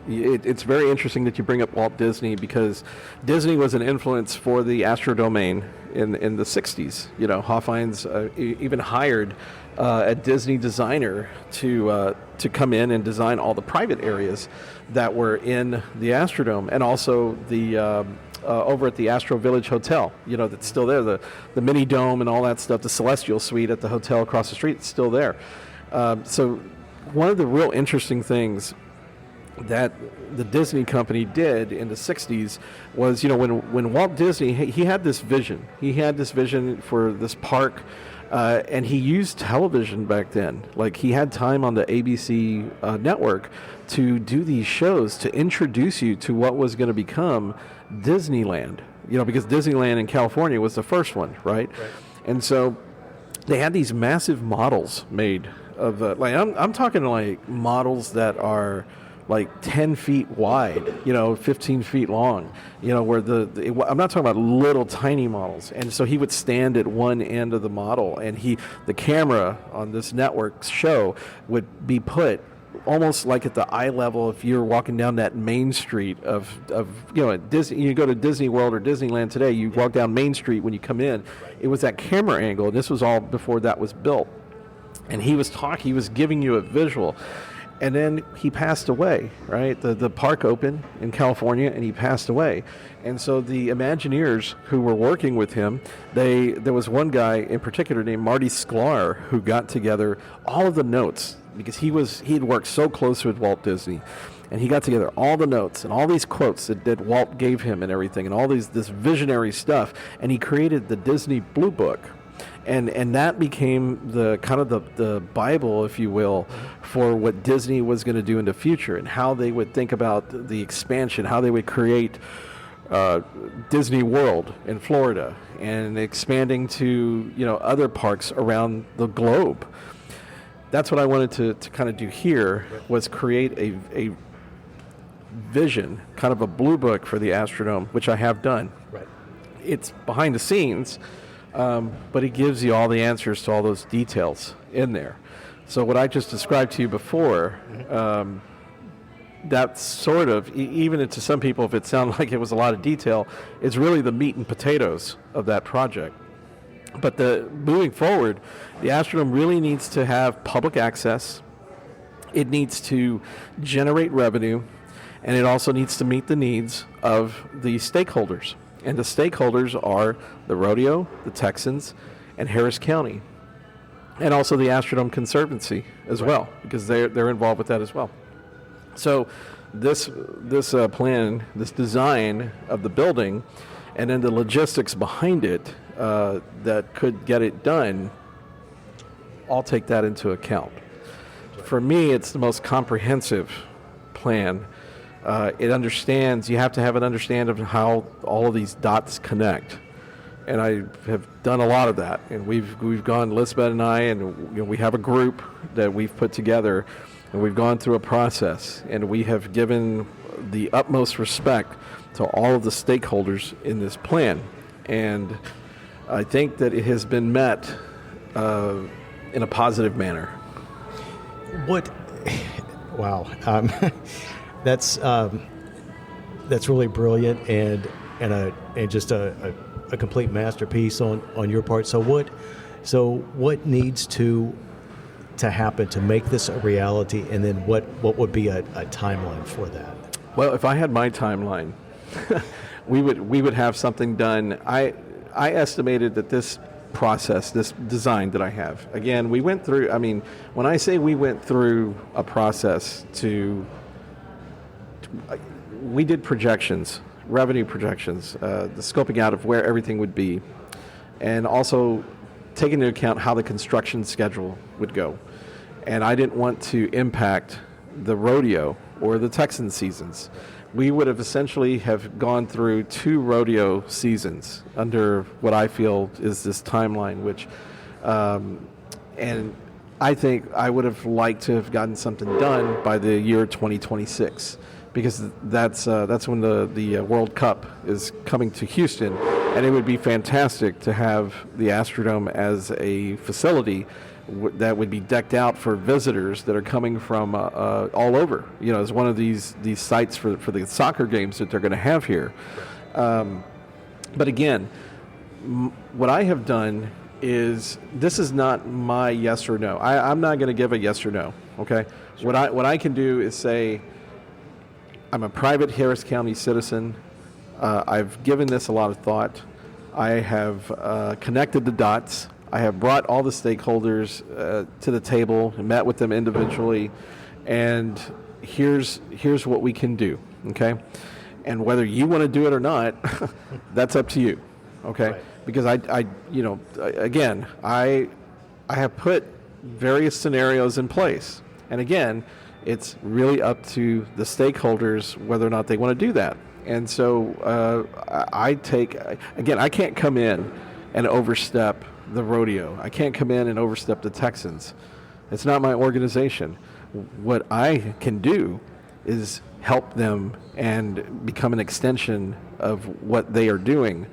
it's very interesting that you bring up Walt Disney, because Disney was an influence for the Astrodome in the 60s. You know, Hofheinz even hired a Disney designer to come in and design all the private areas that were in the Astrodome, and also the over at the Astro Village Hotel, you know, that's still there, the mini dome and all that stuff, the Celestial Suite at the hotel across the street, it's still there. So one of the real interesting things that the Disney company did in the 60s was, you know, when Walt Disney, he had this vision. He had this vision for this park, and he used television back then. Like, he had time on the ABC network to do these shows to introduce you to what was going to become Disneyland. You know, because Disneyland in California was the first one, right? And so they had these massive models made of, like, I'm talking like models that are like 10 feet wide, you know, 15 feet long, you know, where I'm not talking about little tiny models. And so he would stand at one end of the model, and the camera on this network show would be put almost like at the eye level if you're walking down that main street of you know, at Disney. You go to Disney World or Disneyland today, you walk down Main Street when you come in. It was that camera angle, and this was all before that was built. And he was giving you a visual. And then he passed away, right? The park opened in California, and he passed away. And so the Imagineers who were working with him, there was one guy in particular named Marty Sklar who got together all of the notes, because he had worked so close with Walt Disney. And he got together all the notes and all these quotes that Walt gave him and everything, and all this visionary stuff. And he created the Disney Blue Book. And that became the kind of the Bible, if you will, for what Disney was going to do in the future, and how they would think about the expansion, how they would create Disney World in Florida, and expanding to, you know, other parks around the globe. That's what I wanted to kind of do here, was create a vision, kind of a blue book for the Astrodome, which I have done. Right. It's behind the scenes. But it gives you all the answers to all those details in there. So what I just described to you before, that's sort of, even to some people, if it sounded like it was a lot of detail, it's really the meat and potatoes of that project. But moving forward, the Astrodome really needs to have public access. It needs to generate revenue, and it also needs to meet the needs of the stakeholders. And the stakeholders are the rodeo, the Texans, and Harris County, and also the Astrodome Conservancy as well, because they're involved with that as well. So this plan, this design of the building, and then the logistics behind it that could get it done, all take that into account. For me, it's the most comprehensive plan. It understands, you have to have an understanding of how all of these dots connect. And I have done a lot of that. And we've gone, Lisbeth and I, and you know, we have a group that we've put together, and we've gone through a process, and we have given the utmost respect to all of the stakeholders in this plan. And I think that it has been met in a positive manner. Wow. That's really brilliant, and just a complete masterpiece on your part. So what needs to happen to make this a reality, and then what would be a timeline for that? Well, if I had my timeline, we would have something done. I estimated that this process, this design that I have, again, we went through. I mean, when I say we went through a process we did projections, revenue projections, the scoping out of where everything would be, and also take into account how the construction schedule would go. And I didn't want to impact the rodeo or the Texan seasons. We would have essentially have gone through 2 rodeo seasons under what I feel is this timeline, which, and I think I would have liked to have gotten something done by the year 2026, because that's when the World Cup is coming to Houston, and it would be fantastic to have the Astrodome as a facility that would be decked out for visitors that are coming from all over, as one of these sites for the soccer games that they're going to have here. But again, what I have done is, this is not my yes or no. I'm not going to give a yes or no, okay? Sure. What I can do is say, I'm a private Harris County citizen. I've given this a lot of thought. I have connected the dots. I have brought all the stakeholders to the table and met with them individually, and here's what we can do, okay? And whether you want to do it or not, that's up to you, okay? Right. Because I have put various scenarios in place, and again, it's really up to the stakeholders whether or not they want to do that. And so I can't come in and overstep the rodeo. I can't come in and overstep the Texans. It's not my organization. What I can do is help them and become an extension of what they are doing,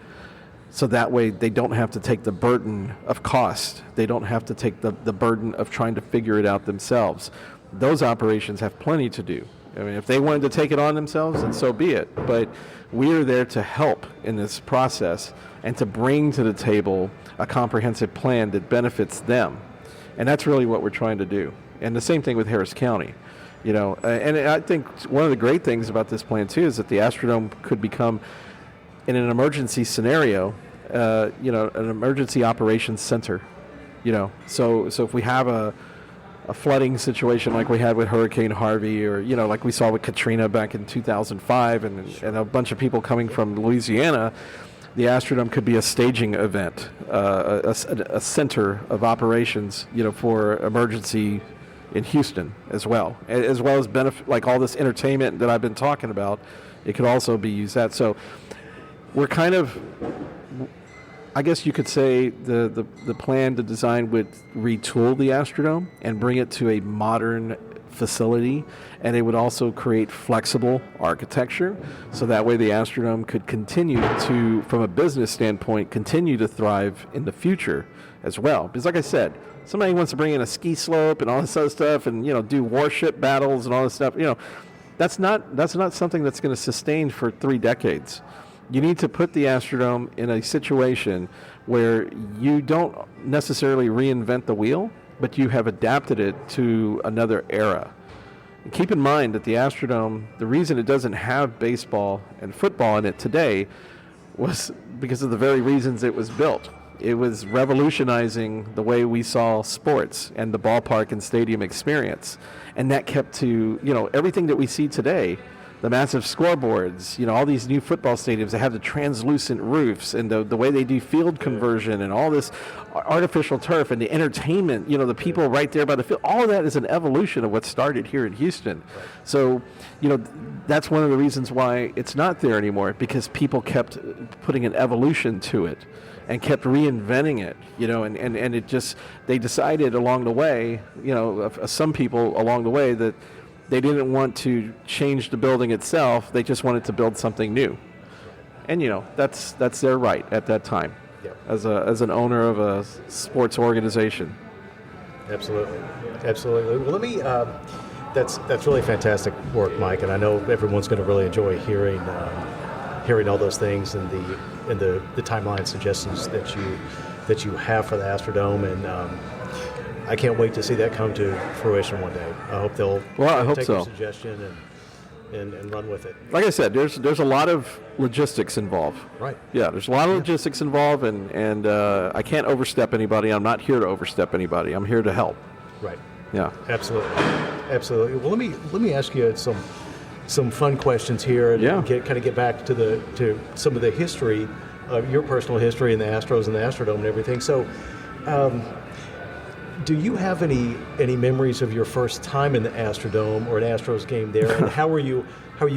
so that way they don't have to take the burden of cost. They don't have to take the burden of trying to figure it out themselves. Those operations have plenty to do. I mean, if they wanted to take it on themselves, then so be it. But we are there to help in this process and to bring to the table a comprehensive plan that benefits them. And that's really what we're trying to do. And the same thing with Harris County. And I think one of the great things about this plan too is that the Astrodome could become, in an emergency scenario, an emergency operations center. So if we have a flooding situation like we had with Hurricane Harvey, or like we saw with Katrina back in 2005, and a bunch of people coming from Louisiana, the Astrodome could be a staging event, a center of operations, for emergency in Houston as well as benefit, like all this entertainment that I've been talking about. It could also be used that. So we're kind of, I guess you could say the plan, the design would retool the Astrodome and bring it to a modern facility, and it would also create flexible architecture, so that way the Astrodome could continue to, from a business standpoint, continue to thrive in the future as well. Because like I said, somebody wants to bring in a ski slope and all this other stuff, and do warship battles and all this stuff, that's not something that's going to sustain for 3 decades. You need to put the Astrodome in a situation where you don't necessarily reinvent the wheel, but you have adapted it to another era. And keep in mind that the Astrodome, the reason it doesn't have baseball and football in it today was because of the very reasons it was built. It was revolutionizing the way we saw sports and the ballpark and stadium experience. And that kept to, everything that we see today, the massive scoreboards, all these new football stadiums that have the translucent roofs, and the way they do field conversion and all this artificial turf and the entertainment, the people right there by the field, all of that is an evolution of what started here in Houston. So, that's one of the reasons why it's not there anymore, because people kept putting an evolution to it and kept reinventing it, and it just, they decided along the way, some people along the way, that they didn't want to change the building itself. They just wanted to build something new. And, that's their right at that time, as an owner of a sports organization. Absolutely. Well, let me, that's really fantastic work, Mike, and I know everyone's going to really enjoy hearing all those things and the timeline suggestions that you have for the Astrodome, and I can't wait to see that come to fruition one day. I hope they'll take your suggestion and run with it. Like I said, there's a lot of logistics involved. Right. Yeah, there's a lot of logistics involved, and I can't overstep anybody. I'm not here to overstep anybody. I'm here to help. Right. Yeah. Absolutely. Well, let me ask you some fun questions here, and get back to some of the history, your personal history in the Astros and the Astrodome and everything. So, Do you have any memories of your first time in the Astrodome or an Astros game there, and how are you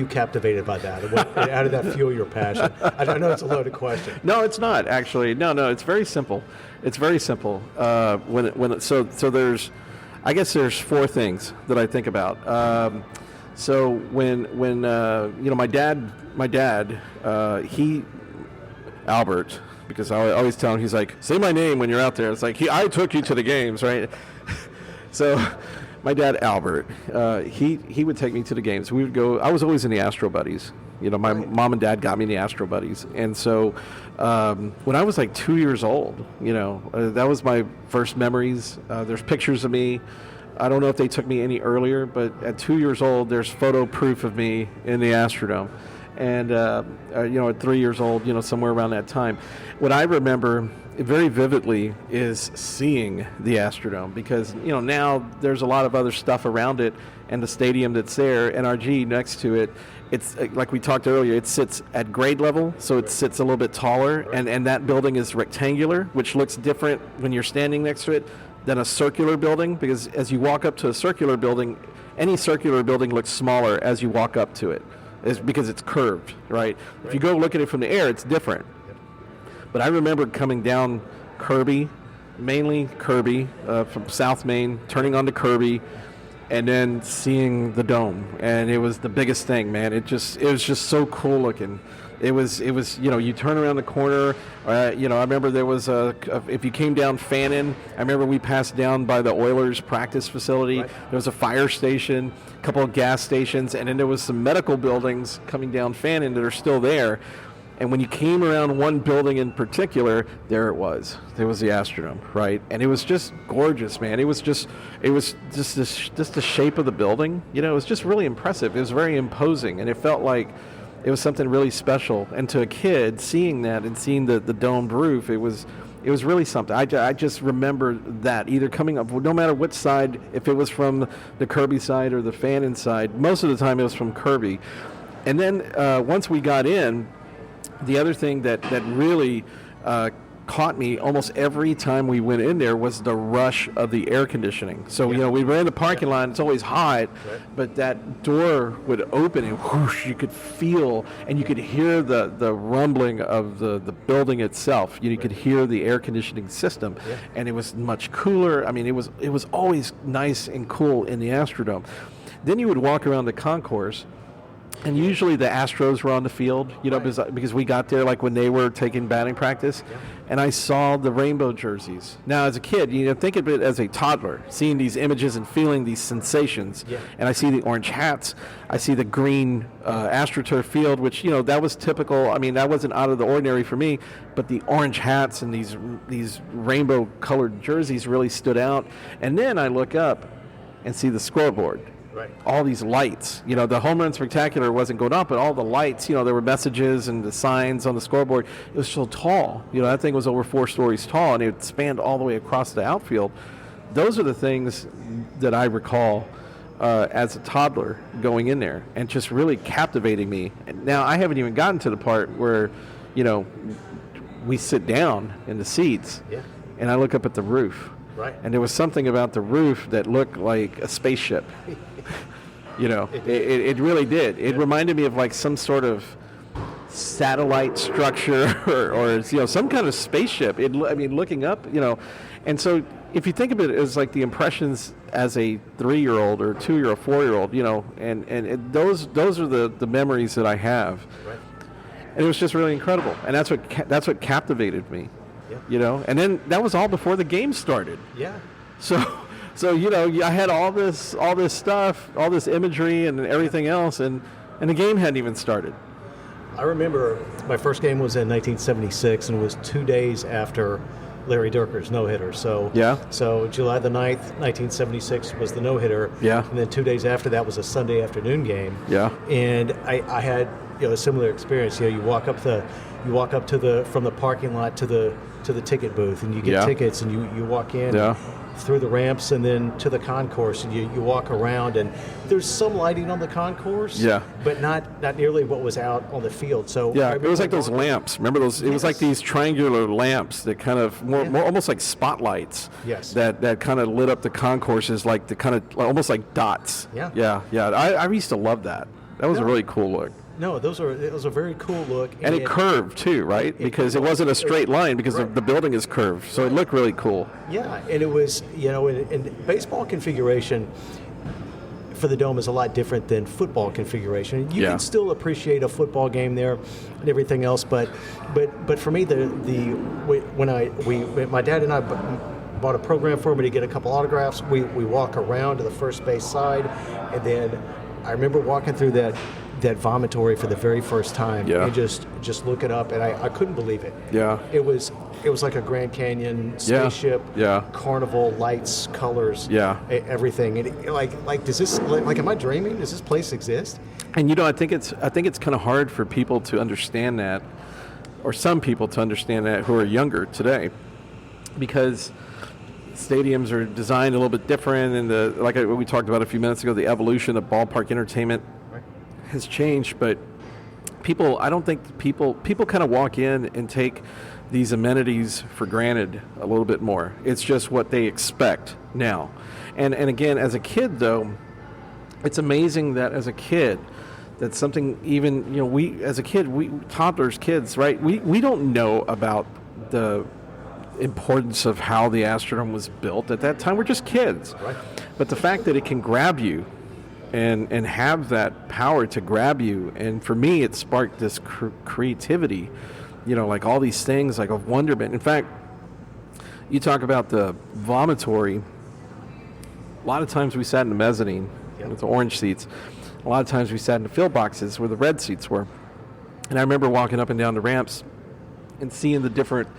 captivated by that? How did that fuel your passion? I know it's a loaded question. No, it's not actually. No, it's very simple. It's very simple. So there's, I guess there's four things that I think about. So when my dad, Albert, because I always tell him, he's like, say my name when you're out there. It's like, I took you to the games, right? So my dad, Albert, he would take me to the games. We would go, I was always in the Astro Buddies. My mom and dad got me in the Astro Buddies. And so when I was like 2 years old, that was my first memories. There's pictures of me. I don't know if they took me any earlier, but at 2 years old, there's photo proof of me in the Astrodome. And, at 3 years old, somewhere around that time. What I remember very vividly is seeing the Astrodome because, now there's a lot of other stuff around it and the stadium that's there, NRG next to it. It's like we talked earlier, it sits at grade level, so it sits a little bit taller, and that building is rectangular, which looks different when you're standing next to it than a circular building, because as you walk up to a circular building, any circular building looks smaller as you walk up to it. Is because it's curved, right? If you go look at it from the air, it's different. But I remember coming down Kirby, mainly Kirby, from South Main, turning onto Kirby, and then seeing the dome. And it was the biggest thing, man. It was just so cool looking. It was you turn around the corner. I remember there was if you came down Fannin, I remember we passed down by the Oilers practice facility. Right. There was a fire station, a couple of gas stations, and then there was some medical buildings coming down Fannin that are still there. And when you came around one building in particular, there it was. There was the Astrodome, right? And it was just gorgeous, man. It was just the shape of the building. It was just really impressive. It was very imposing, and it felt like it was something really special. And to a kid, seeing that and seeing the domed roof, it was really something. I just remember that, either coming up, no matter which side, if it was from the Kirby side or the Fannin side, most of the time it was from Kirby. And then once we got in, the other thing that really caught me almost every time we went in there was the rush of the air conditioning. So, we ran the parking lot, it's always hot, but that door would open and whoosh, you could feel and you could hear the rumbling of the building itself. You could hear the air conditioning system, and it was much cooler. I mean, it was always nice and cool in the Astrodome. Then you would walk around the concourse, and usually the Astros were on the field, because we got there like when they were taking batting practice, and I saw the rainbow jerseys. Now, as a kid, think of it as a toddler, seeing these images and feeling these sensations. Yeah. And I see the orange hats, I see the green AstroTurf field, which, that was typical. I mean, that wasn't out of the ordinary for me, but the orange hats and these rainbow-colored jerseys really stood out. And then I look up and see the scoreboard. Right. All these lights, the home run spectacular wasn't going up, but all the lights, there were messages and the signs on the scoreboard. It was so tall, that thing was over 4 stories tall, and it spanned all the way across the outfield. Those are the things that I recall as a toddler going in there and just really captivating me. And now I haven't even gotten to the part where, we sit down in the seats, and I look up at the roof. Right. And there was something about the roof that looked like a spaceship. It really did. It reminded me of like some sort of satellite structure or some kind of spaceship. Looking up, and so if you think of it as like the impressions as a 3-year-old or 2-year-old, 4-year-old, and those are the memories that I have. Right. And it was just really incredible, and that's what captivated me. Yeah. And then that was all before the game started. Yeah. So I had all this stuff, all this imagery and everything else, and the game hadn't even started. I remember my first game was in 1976, and it was 2 days after Larry Durker's no-hitter. So July the 9th, 1976 was the no-hitter. Yeah. And then 2 days after that was a Sunday afternoon game. Yeah. And I had a similar experience. You walk up from the parking lot to the ticket booth, and you get tickets, and you walk in. Yeah. through the ramps and then to the concourse, and you walk around, and there's some lighting on the concourse, Yeah. but not nearly what was out on the field. So Yeah, I it was like those remember lamps. Remember those? It was like these triangular lamps that kind of more almost like spotlights. Yes. That kind of lit up the concourses like the kind of almost like dots. Yeah. Yeah. I used to love that. That was a really cool look. No, it was a very cool look, And it curved too, right? Because it wasn't a straight line because the building is curved, so it looked really cool. Yeah, and it was, in baseball configuration for the Dome is a lot different than football configuration. You can still appreciate a football game there and everything else, but for me, when my dad and I bought a program for me to get a couple autographs, we walk around to the first base side, and then I remember walking through that vomitory for the very first time, and just looking up, and I couldn't believe it. Yeah. It was like a Grand Canyon spaceship, carnival, lights, colors, everything. And does this, am I dreaming? Does this place exist? And I think it's kind of hard for people to understand that, or some people to understand that who are younger today, because stadiums are designed a little bit different, and like we talked about a few minutes ago, the evolution of ballpark entertainment has changed. But I don't think people kind of walk in and take these amenities for granted a little bit more. It's just what they expect now. And again, as a kid though, it's amazing that as a kid, that's something even, we toddlers, kids, right? We don't know about the importance of how the Astrodome was built at that time. We're just kids. Right. But the fact that it can grab you and have that power to grab you, and for me it sparked this creativity, like all these things, like of wonderment. In fact, you talk about the vomitory. A lot of times we sat in the mezzanine with the orange seats. A lot of times we sat in the field boxes where the red seats were. And I remember walking up and down the ramps and seeing the different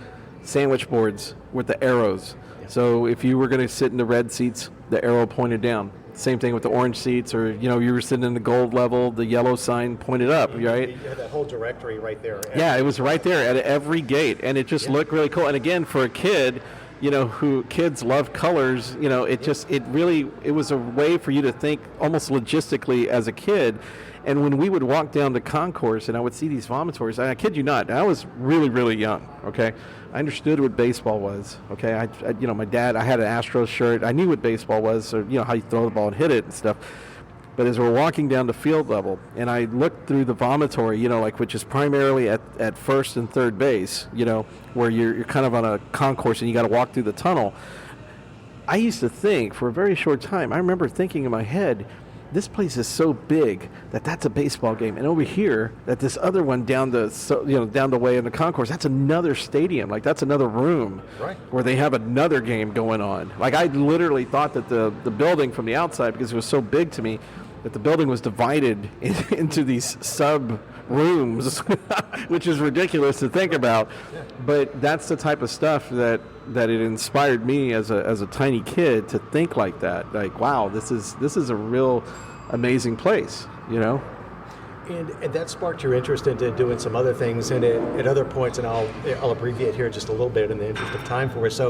sandwich boards with the arrows. So if you were going to sit in the red seats, the arrow pointed down. Same thing with the orange seats, or you were sitting in the gold level, the yellow sign pointed up, right? You had that whole directory right there. Yeah, it was right there at every gate, and it just looked really cool. And again, for a kid, who kids love colors, it was a way for you to think almost logistically as a kid. And when we would walk down the concourse and I would see these vomitories, I kid you not, I was really, really young, okay? I understood what baseball was, okay? My dad, I had an Astros shirt. I knew what baseball was, or, how you throw the ball and hit it and stuff. But as we're walking down the field level, and I looked through the vomitory, which is primarily at first and third base, where you're kind of on a concourse and you got to walk through the tunnel. I used to think, for a very short time, I remember thinking in my head, this place is so big that that's a baseball game, and over here, that this other one down the way in the concourse, that's another stadium, like that's another room, right, where they have another game going on. Like I literally thought that the building from the outside, because it was so big to me, that the building was divided into these sub rooms, which is ridiculous to think about. But that's the type of stuff that it inspired me as a tiny kid to think like that. Like, wow, this is a real amazing place, And that sparked your interest into doing some other things, and at other points, and I'll abbreviate here just a little bit in the interest of time for us.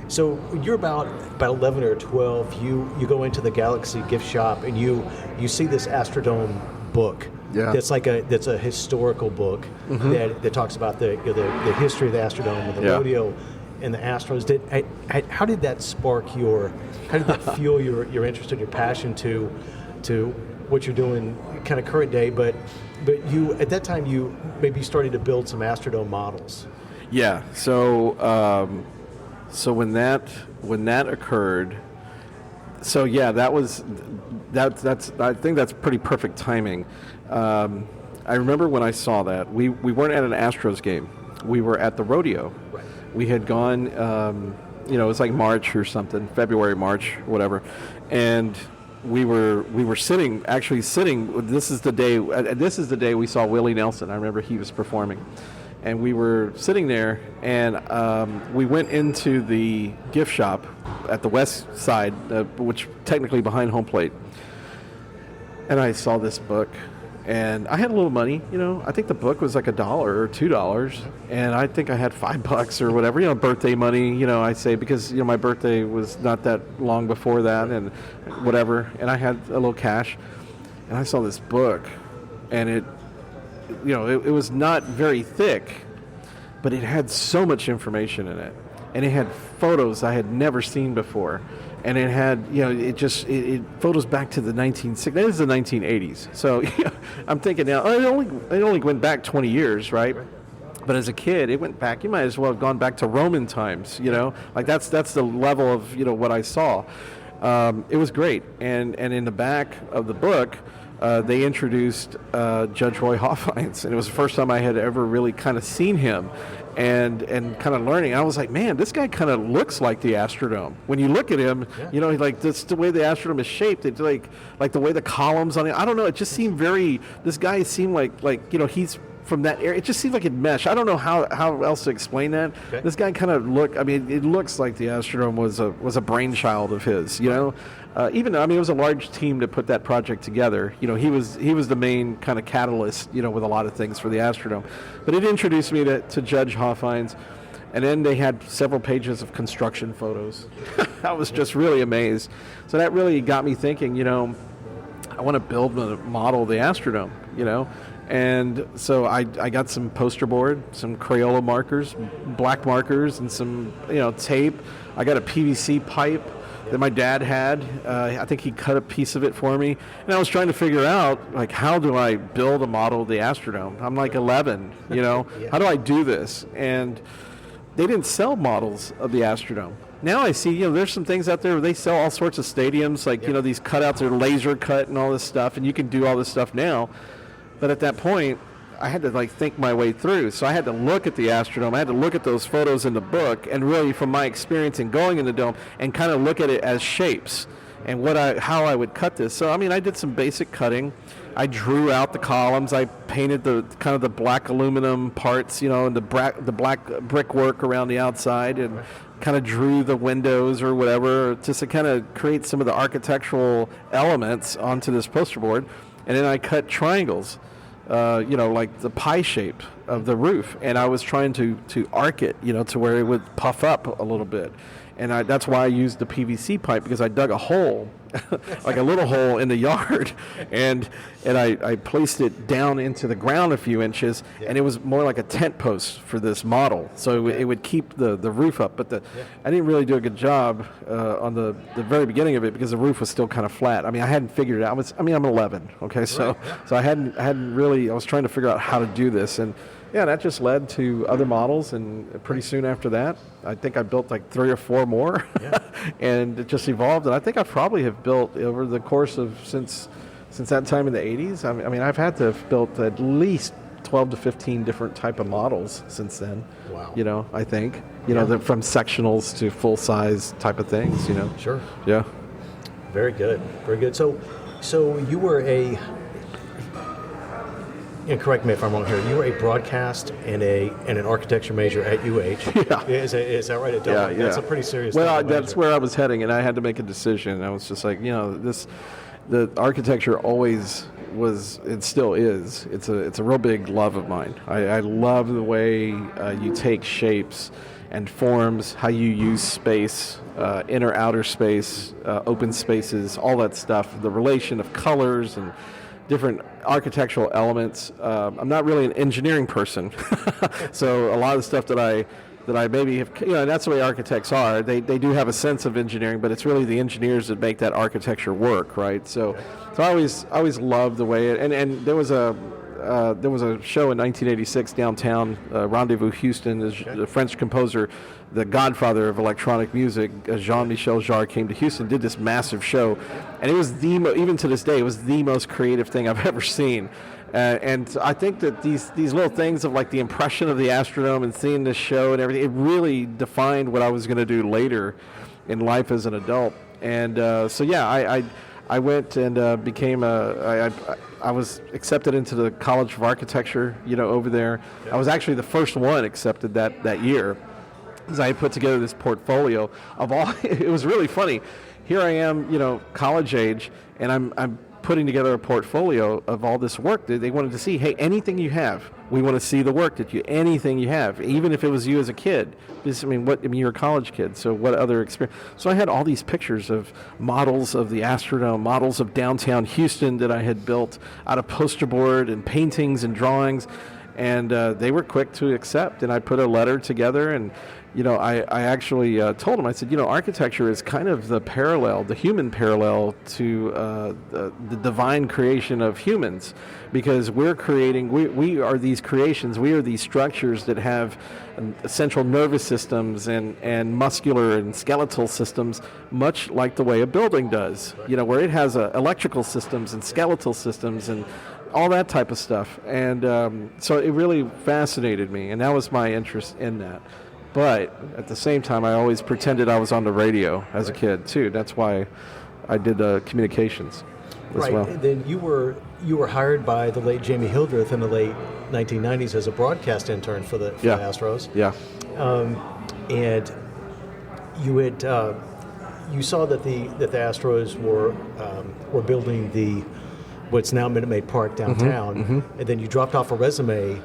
So you're about 11 or 12. You go into the Galaxy gift shop and you see this Astrodome book. Yeah. That's a historical book that talks about the history of the Astrodome and the rodeo and the Astros. How did that fuel your interest and your passion to what you're doing kind of current day, but you at that time you maybe started to build some Astrodome models. Yeah. So when that occurred, that's I think that's pretty perfect timing. I remember when I saw that we weren't at an Astros game, we were at the rodeo. Right. We had gone, it was like March or something, February, March, whatever, and we were sitting. This is the day we saw Willie Nelson. I remember he was performing, and we were sitting there, and we went into the gift shop at the west side, which technically behind home plate, and I saw this book, And I had a little money, I think the book was like $1 or $2, and I think I had $5 or whatever, birthday money, I say, because, my birthday was not that long before that and whatever, and I had a little cash, and I saw this book, and it was not very thick, but it had so much information in it, and it had photos I had never seen before. And it had, it photos back to the 1960s. That is the 1980s. So I'm thinking now, it only went back 20 years, right? But as a kid, it went back. You might as well have gone back to Roman times, Like that's the level of, what I saw. It was great. And in the back of the book, they introduced Judge Roy Hoffheinz. And it was the first time I had ever really kind of seen him. And kind of learning, I was like, man, this guy kind of looks like the Astrodome. When you look at him, like this, the way the Astrodome is shaped, it's like the way the columns on it. I don't know. It just seemed this guy seemed like he's from that area. It just seemed like it meshed. I don't know how else to explain that. Okay. This guy kind of it looks like the Astrodome was a brainchild of his, even though, it was a large team to put that project together. He was the main kind of catalyst, with a lot of things for the Astrodome. But it introduced me to Judge Hoffheinz, and then they had several pages of construction photos. I was just really amazed. So that really got me thinking, I want to build a model of the Astrodome, And so I got some poster board, some Crayola markers, black markers, and some, tape. I got a PVC pipe that my dad had. I think he cut a piece of it for me. And I was trying to figure out, how do I build a model of the Astrodome? I'm like 11, Yeah. How do I do this? And they didn't sell models of the Astrodome. Now I see, there's some things out there where they sell all sorts of stadiums, these cutouts are laser cut and all this stuff, and you can do all this stuff now. But at that point, I had to think my way through. So I had to look at the Astrodome. I had to look at those photos in the book, and really from my experience in going in the dome, and kind of look at it as shapes and how I would cut this. So I did some basic cutting. I drew out the columns. I painted the kind of the black aluminum parts, and the black brickwork around the outside, and kind of drew the windows or whatever, just to kind of create some of the architectural elements onto this poster board. And then I cut triangles. Like the pie shape of the roof, and I was trying to arc it, to where it would puff up a little bit, and that's why I used the PVC pipe, because I dug a hole, like a little hole in the yard, and I placed it down into the ground a few inches, and it was more like a tent post for this model, so it would keep the roof up. But I didn't really do a good job on the very beginning of it, because the roof was still kind of flat. I hadn't figured it out. I'm 11, okay, so I hadn't really. I was trying to figure out how to do this, and that just led to other models, and pretty soon after that, I think I built 3 or 4 more, and it just evolved. And I think I probably have built over the course of since that time in the 80s. I've had to have built at least 12 to 15 different type of models since then. Wow. I think from sectionals to full size type of things. Sure. Yeah. Very good. Very good. So you were correct me if I'm wrong here. You were a broadcast and an architecture major at UH. Yeah. Is that right? Yeah. That's a pretty serious. Well, that's where I was heading, and I had to make a decision. I was just like, the architecture always was, it still is. It's a real big love of mine. I love the way you take shapes and forms, how you use space, inner outer space, open spaces, all that stuff. The relation of colors and different architectural elements. I'm not really an engineering person, so a lot of the stuff that I maybe have, and that's the way architects are. They do have a sense of engineering, but it's really the engineers that make that architecture work, right? So I always loved the way and there was a show in 1986 downtown, Rendezvous Houston. The French composer, the godfather of electronic music, Jean-Michel Jarre, came to Houston, did this massive show, and it was even to this day, it was the most creative thing I've ever seen. And I think that these little things of the impression of the Astrodome and seeing this show and everything, it really defined what I was going to do later in life as an adult. And I went and became I was accepted into the College of Architecture, over there. I was actually the first one accepted that year, because I had put together this portfolio of all. It was really funny. Here I am, college age, and I'm putting together a portfolio of all this work. They wanted to see, hey, anything you have, we want to see the work that anything you have, even if it was you as a kid. Because, you're a college kid, so what other experience? So I had all these pictures of models of the Astrodome, models of downtown Houston that I had built out of poster board and paintings and drawings, and they were quick to accept. And I put a letter together, and I actually told them, I said, architecture is kind of the human parallel to the divine creation of humans, because we're creating, we are these creations, we are these structures that have central nervous systems and muscular and skeletal systems, much like the way a building does, where it has electrical systems and skeletal systems and all that type of stuff. And so it really fascinated me, and that was my interest in that. But at the same time, I always pretended I was on the radio as a kid too. That's why I did communications as well. Right. Then you were hired by the late Jamie Hildreth in the late 1990s as a broadcast intern for the Astros. Yeah. And you had you saw that the Astros were building what's now Minute Maid Park downtown, and then you dropped off a resume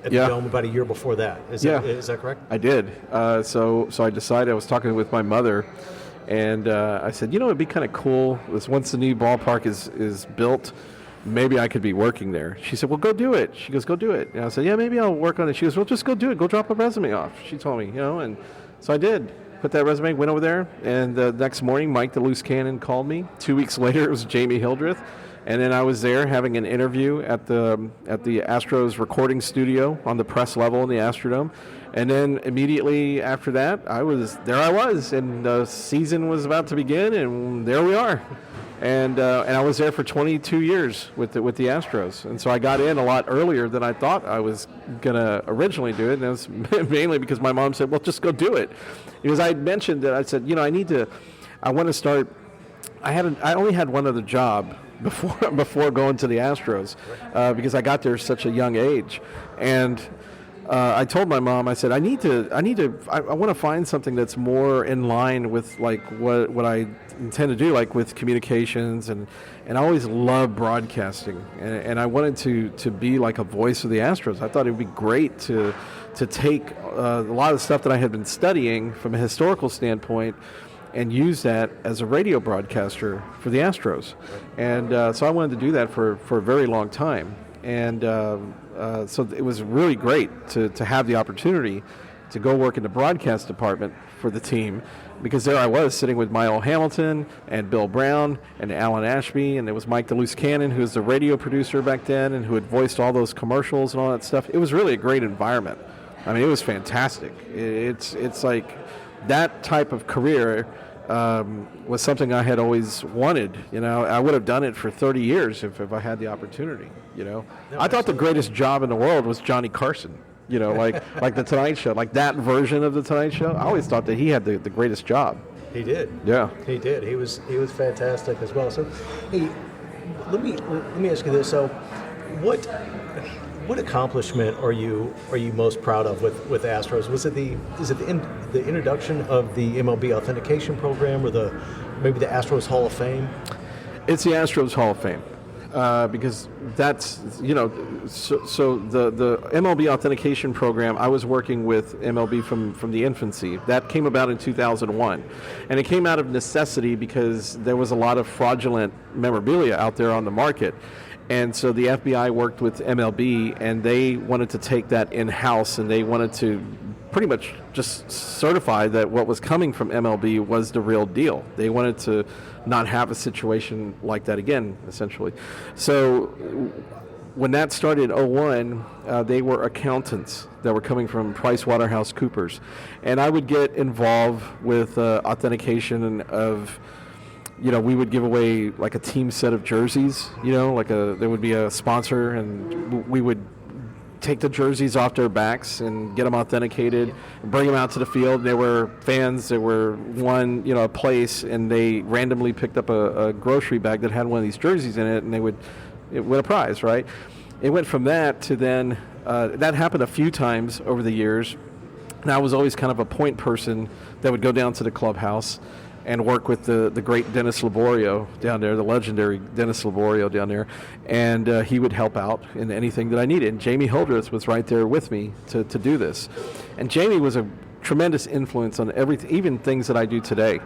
at the Dome about a year before that. Is that correct? I did. So I decided, I was talking with my mother, and I said, it'd be kind of cool is once the new ballpark is built, maybe I could be working there. She said, well, go do it. She goes, go do it. And I said, yeah, maybe I'll work on it. She goes, well, just go do it. Go drop a resume off. She told me, and so I did. Put that resume, went over there, and the next morning, Mike the Loose Cannon called me. 2 weeks later, it was Jamie Hildreth. And then I was there having an interview at the Astros recording studio on the press level in the Astrodome. And then immediately after that, I was, and the season was about to begin, and there we are. And I was there for 22 years with the Astros. And so I got in a lot earlier than I thought I was going to originally do it. And it was mainly because my mom said, well, just go do it. Because I had mentioned that I said, I want to start. I only had one other job before going to the Astros, because I got there at such a young age, and I told my mom, I said, I want to find something that's more in line with like what I intend to do, like with communications, and I always loved broadcasting, and I wanted to be like a voice of the Astros. I thought it would be great to take a lot of stuff that I had been studying from a historical standpoint and use that as a radio broadcaster for the Astros. And so I wanted to do that for a very long time. And so it was really great to have the opportunity to go work in the broadcast department for the team, because there I was sitting with Myle Hamilton and Bill Brown and Alan Ashby, and there was Mike the Loose Cannon, who was the radio producer back then and who had voiced all those commercials and all that stuff. It was really a great environment. I mean, it was fantastic. It's like that type of career was something I had always wanted. I would have done it for 30 years if I had the opportunity. No, I thought the greatest job in the world was Johnny Carson. Like the Tonight Show, like that version of the Tonight Show. I always thought that he had the greatest job. He did. Yeah, he did. He was fantastic as well. So, hey, let me ask you this. So, what accomplishment are you most proud of with Astros? Is it the introduction of the MLB authentication program, or maybe the Astros Hall of Fame? It's the Astros Hall of Fame, because that's so the MLB authentication program. I was working with MLB from the infancy. That came about in 2001, and it came out of necessity because there was a lot of fraudulent memorabilia out there on the market. And so the FBI worked with MLB, and they wanted to take that in-house, and they wanted to pretty much just certify that what was coming from MLB was the real deal. They wanted to not have a situation like that again, essentially. So when that started in 2001, they were accountants that were coming from PricewaterhouseCoopers. And I would get involved with authentication of... we would give away like a team set of jerseys, there would be a sponsor, and we would take the jerseys off their backs and get them authenticated, and bring them out to the field. There were fans that were won, a place, and they randomly picked up a grocery bag that had one of these jerseys in it, and it win a prize, right? It went from that to then, that happened a few times over the years, and I was always kind of a point person that would go down to the clubhouse and work with the great Dennis Laborio down there, the legendary Dennis Laborio down there, and he would help out in anything that I needed. And Jamie Hildreth was right there with me to do this. And Jamie was a tremendous influence on everything, even things that I do today.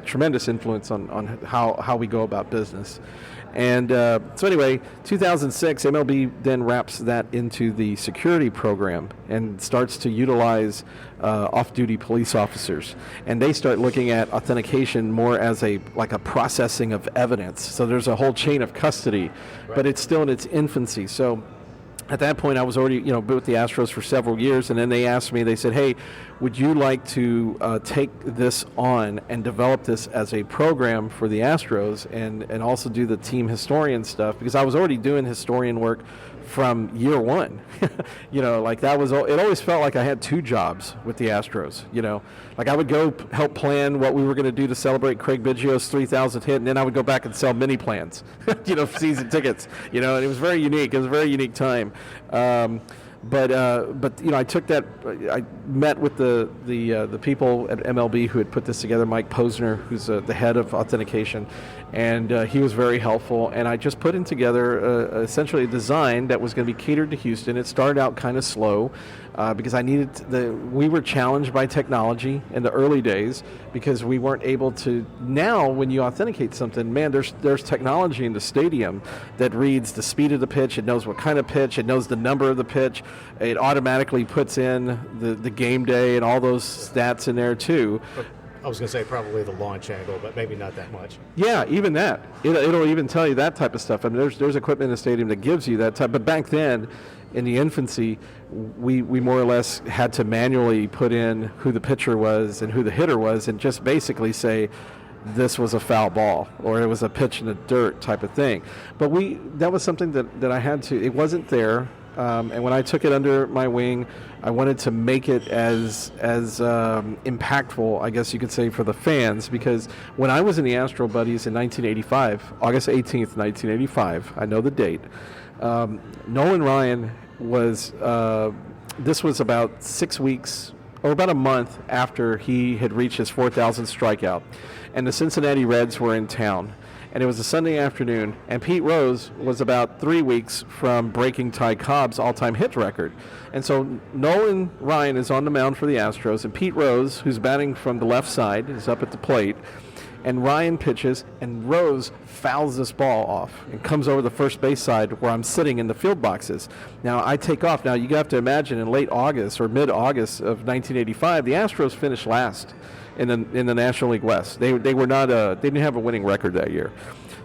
Tremendous influence on how we go about business. And so anyway, 2006, MLB then wraps that into the security program and starts to utilize off-duty police officers. And they start looking at authentication more as a processing of evidence. So there's a whole chain of custody, right, but it's still in its infancy. So at that point, I was already, with the Astros for several years, and then they asked me, they said, hey, would you like to take this on and develop this as a program for the Astros and also do the team historian stuff? Because I was already doing historian work from year one. That was, it always felt like I had two jobs with the Astros, Like I would go help plan what we were going to do to celebrate Craig Biggio's 3,000th hit, and then I would go back and sell mini plans, season tickets, and it was very unique. It was a very unique time. But I took that. I met with the people at MLB who had put this together. Mike Posner, who's the head of authentication, and he was very helpful. And I just put in together essentially a design that was going to be catered to Houston. It started out kind of slow because we were challenged by technology in the early days because we weren't able to. Now, when you authenticate something, man, there's technology in the stadium that reads the speed of the pitch. It knows what kind of pitch. It knows the number of the pitch. It automatically puts in the game day and all those stats in there too. I was going to say probably the launch angle, but maybe not that much. Yeah, even that. It'll even tell you that type of stuff. I mean, there's equipment in the stadium that gives you that type. But back then, in the infancy, we more or less had to manually put in who the pitcher was and who the hitter was and just basically say, this was a foul ball or it was a pitch in the dirt type of thing. But that was something that I had to, it wasn't there. And when I took it under my wing, I wanted to make it as impactful, I guess you could say, for the fans, because when I was in the Astro Buddies in 1985, August 18th, 1985, I know the date, Nolan Ryan was, this was about 6 weeks or about a month after he had reached his 4,000th strikeout, and the Cincinnati Reds were in town. And it was a Sunday afternoon, and Pete Rose was about 3 weeks from breaking Ty Cobb's all-time hit record. And so Nolan Ryan is on the mound for the Astros, and Pete Rose, who's batting from the left side, is up at the plate. And Ryan pitches, and Rose fouls this ball off and comes over the first base side where I'm sitting in the field boxes. Now, I take off. Now, you have to imagine in late August or mid-August of 1985, the Astros finished last in the National League West. They were not they didn't have a winning record that year.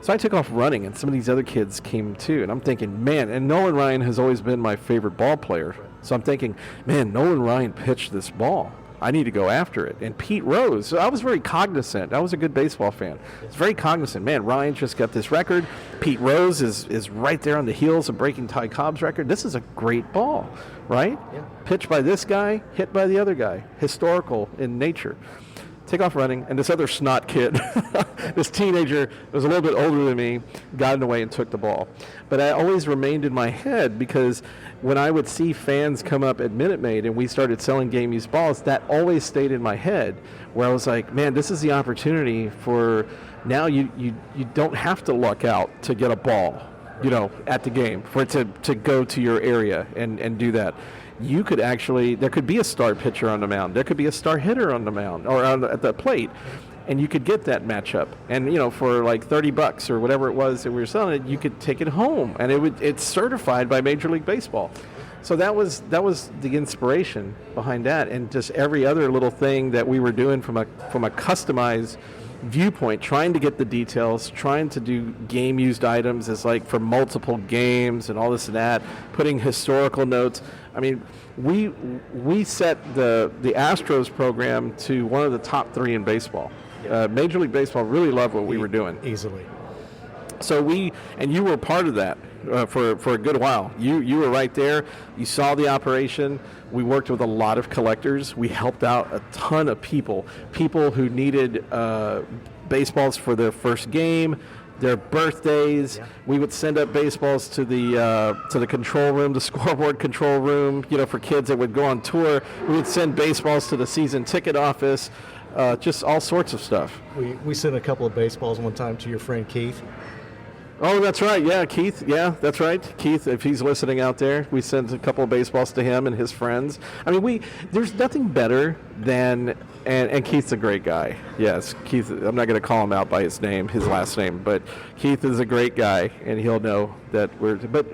So I took off running, and some of these other kids came too. And I'm thinking, man, and Nolan Ryan has always been my favorite ball player. So I'm thinking, man, Nolan Ryan pitched this ball. I need to go after it. And Pete Rose, so I was very cognizant. I was a good baseball fan. I was very cognizant. Man, Ryan just got this record. Pete Rose is right there on the heels of breaking Ty Cobb's record. This is a great ball, right? Yeah. Pitched by this guy, hit by the other guy. Historical in nature. Take off running, and this other snot kid, this teenager, was a little bit older than me, got in the way and took the ball. But I always remained in my head because when I would see fans come up at Minute Maid and we started selling game-used balls, that always stayed in my head, where I was like, man, this is the opportunity for now you don't have to luck out to get a ball, at the game, for it to go to your area and do that. You could actually, there could be a star pitcher on the mound. There could be a star hitter on the mound or at the plate, and you could get that matchup. And, for like $30 or whatever it was that we were selling it, you could take it home, and it's certified by Major League Baseball. So that was the inspiration behind that, and just every other little thing that we were doing from a customized viewpoint, trying to get the details, trying to do game-used items as like for multiple games and all this and that, putting historical notes. I mean, we set the Astros program to one of the top 3 in baseball. Major League Baseball really loved what we were doing. Easily. So and you were part of that for a good while. You were right there. You saw the operation. We worked with a lot of collectors. We helped out a ton of people who needed baseballs for their first game, their birthdays. Yeah. We would send up baseballs to the control room, the scoreboard control room, for kids that would go on tour. We would send baseballs to the season ticket office. just all sorts of stuff. We sent a couple of baseballs one time to your friend Keith. Oh, that's right. Yeah, Keith. Yeah, that's right. Keith, if he's listening out there, we sent a couple of baseballs to him and his friends. I mean, there's nothing better than, and Keith's a great guy. Yes, Keith, I'm not going to call him out by his last name, but Keith is a great guy, and he'll know that but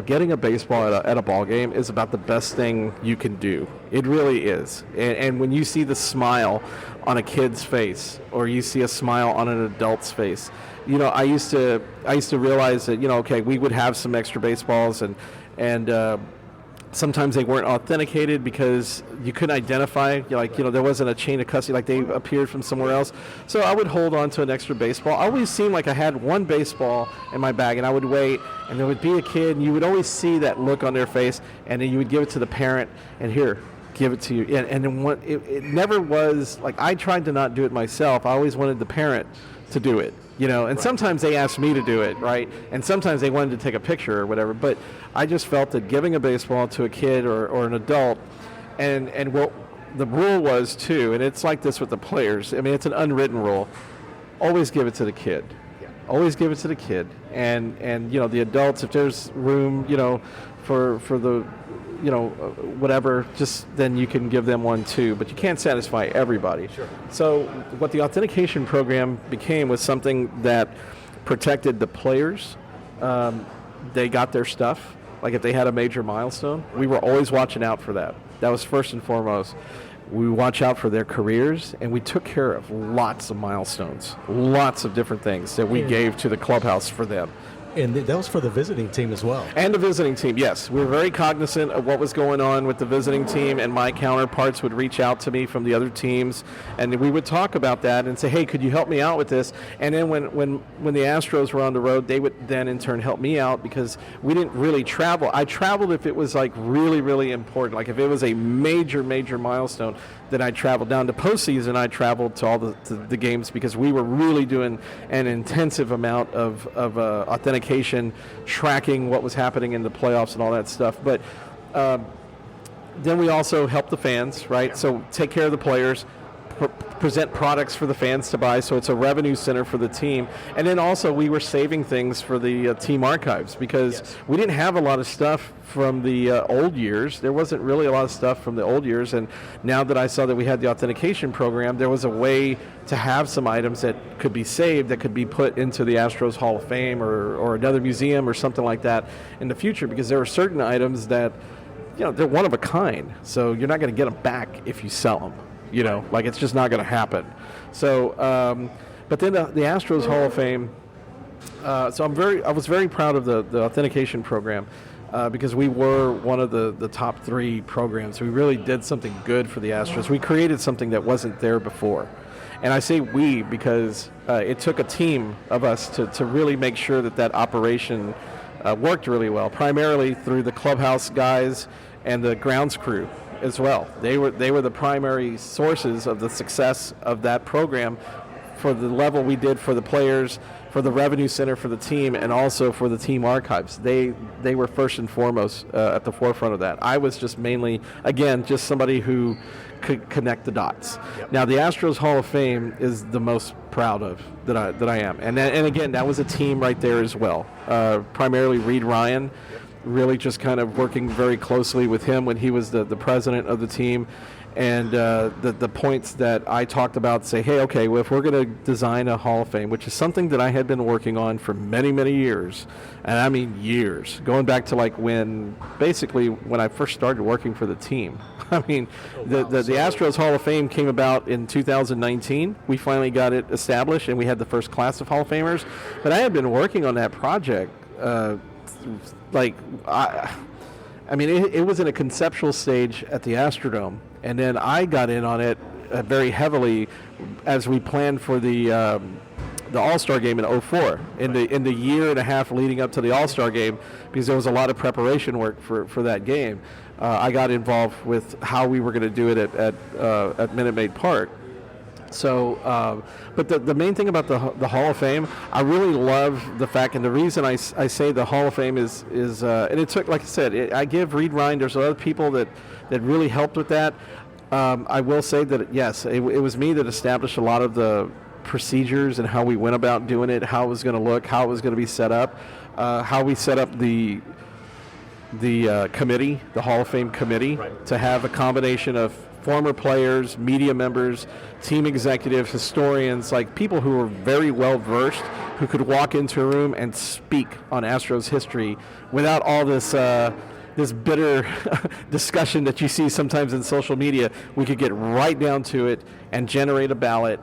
getting a baseball at a ball game is about the best thing you can do. It really is. And when you see the smile on a kid's face, or you see a smile on an adult's face, I used to realize that, okay, we would have some extra baseballs, and sometimes they weren't authenticated because you couldn't identify, there wasn't a chain of custody, like they appeared from somewhere else. So I would hold on to an extra baseball. I always seemed like I had one baseball in my bag, and I would wait, and there would be a kid, and you would always see that look on their face, and then you would give it to the parent, and here, give it to you. And then it never was, like, I tried to not do it myself. I always wanted the parent to do it. And sometimes they asked me to do it, right? And sometimes they wanted to take a picture or whatever. But I just felt that giving a baseball to a kid or an adult, and what the rule was too, and it's like this with the players. I mean, it's an unwritten rule. Always give it to the kid. Yeah. Always give it to the kid. And the adults, if there's room, for the whatever, just then you can give them one too, but you can't satisfy everybody. Sure. So what the authentication program became was something that protected the players. They got their stuff. Like if they had a major milestone, we were always watching out for that. That was first and foremost. We watch out for their careers, and we took care of lots of milestones, lots of different things that we gave to the clubhouse for them. And that was for the visiting team as well. And the visiting team, yes. We were very cognizant of what was going on with the visiting team, and my counterparts would reach out to me from the other teams, and we would talk about that and say, hey, could you help me out with this? And then when the Astros were on the road, they would then in turn help me out, because we didn't really travel. I traveled if it was like really, really important. Like if it was a major, major milestone, then I traveled. Down to postseason, I traveled to all the games, because we were really doing an intensive amount of authentication, tracking what was happening in the playoffs and all that stuff. But then we also help the fans, right? Yeah. So take care of the players, present products for the fans to buy, so it's a revenue center for the team. And then also we were saving things for the team archives, because we didn't have a lot of stuff from the old years. There wasn't really a lot of stuff from the old years, and now that I saw that we had the authentication program, there was a way to have some items that could be saved, that could be put into the Astros Hall of Fame or another museum or something like that in the future, because there are certain items that, they're one of a kind, so you're not going to get them back if you sell them. Like it's just not going to happen. So, but then the Astros Hall of Fame. So I was very proud of the authentication program, because we were one of the top 3 programs. We really did something good for the Astros. We created something that wasn't there before. And I say we because it took a team of us to really make sure that operation worked really well, primarily through the clubhouse guys and the grounds crew as well. They were the primary sources of the success of that program, for the level we did for the players, for the revenue center for the team, and also for the team archives. They were first and foremost at the forefront of that. I was just mainly, again, just somebody who could connect the dots. Yep. Now the Astros Hall of Fame is the most proud of that I am, and again, that was a team right there as well. Primarily Reed Ryan. Yep. Really just kind of working very closely with him when he was the president of the team, and the points that I talked about, say, hey, okay, well, if we're going to design a Hall of Fame, which is something that I had been working on for many, many years, and I mean years, going back to like when I first started working for the team. I mean, the Astros Hall of Fame came about in 2019. We finally got it established, and we had the first class of Hall of Famers, but I had been working on that project I mean, it was in a conceptual stage at the Astrodome, and then I got in on it very heavily as we planned for the All-Star game in 2004, in the year and a half leading up to the All-Star game, because there was a lot of preparation work for that game. I got involved with how we were going to do it at Minute Maid Park. So, but the main thing about the Hall of Fame, I really love the fact, and the reason I say the Hall of Fame is and it took, like I said, I give Reed Ryan, there's other people that really helped with that. I will say that, yes, it was me that established a lot of the procedures and how we went about doing it, how it was going to look, how it was going to be set up, how we set up the committee, the Hall of Fame committee, Right. to have a combination of former players, media members, team executives, historians, like people who were very well versed, who could walk into a room and speak on Astros history without all this this bitter discussion that you see sometimes in social media. We could get right down to it and generate a ballot,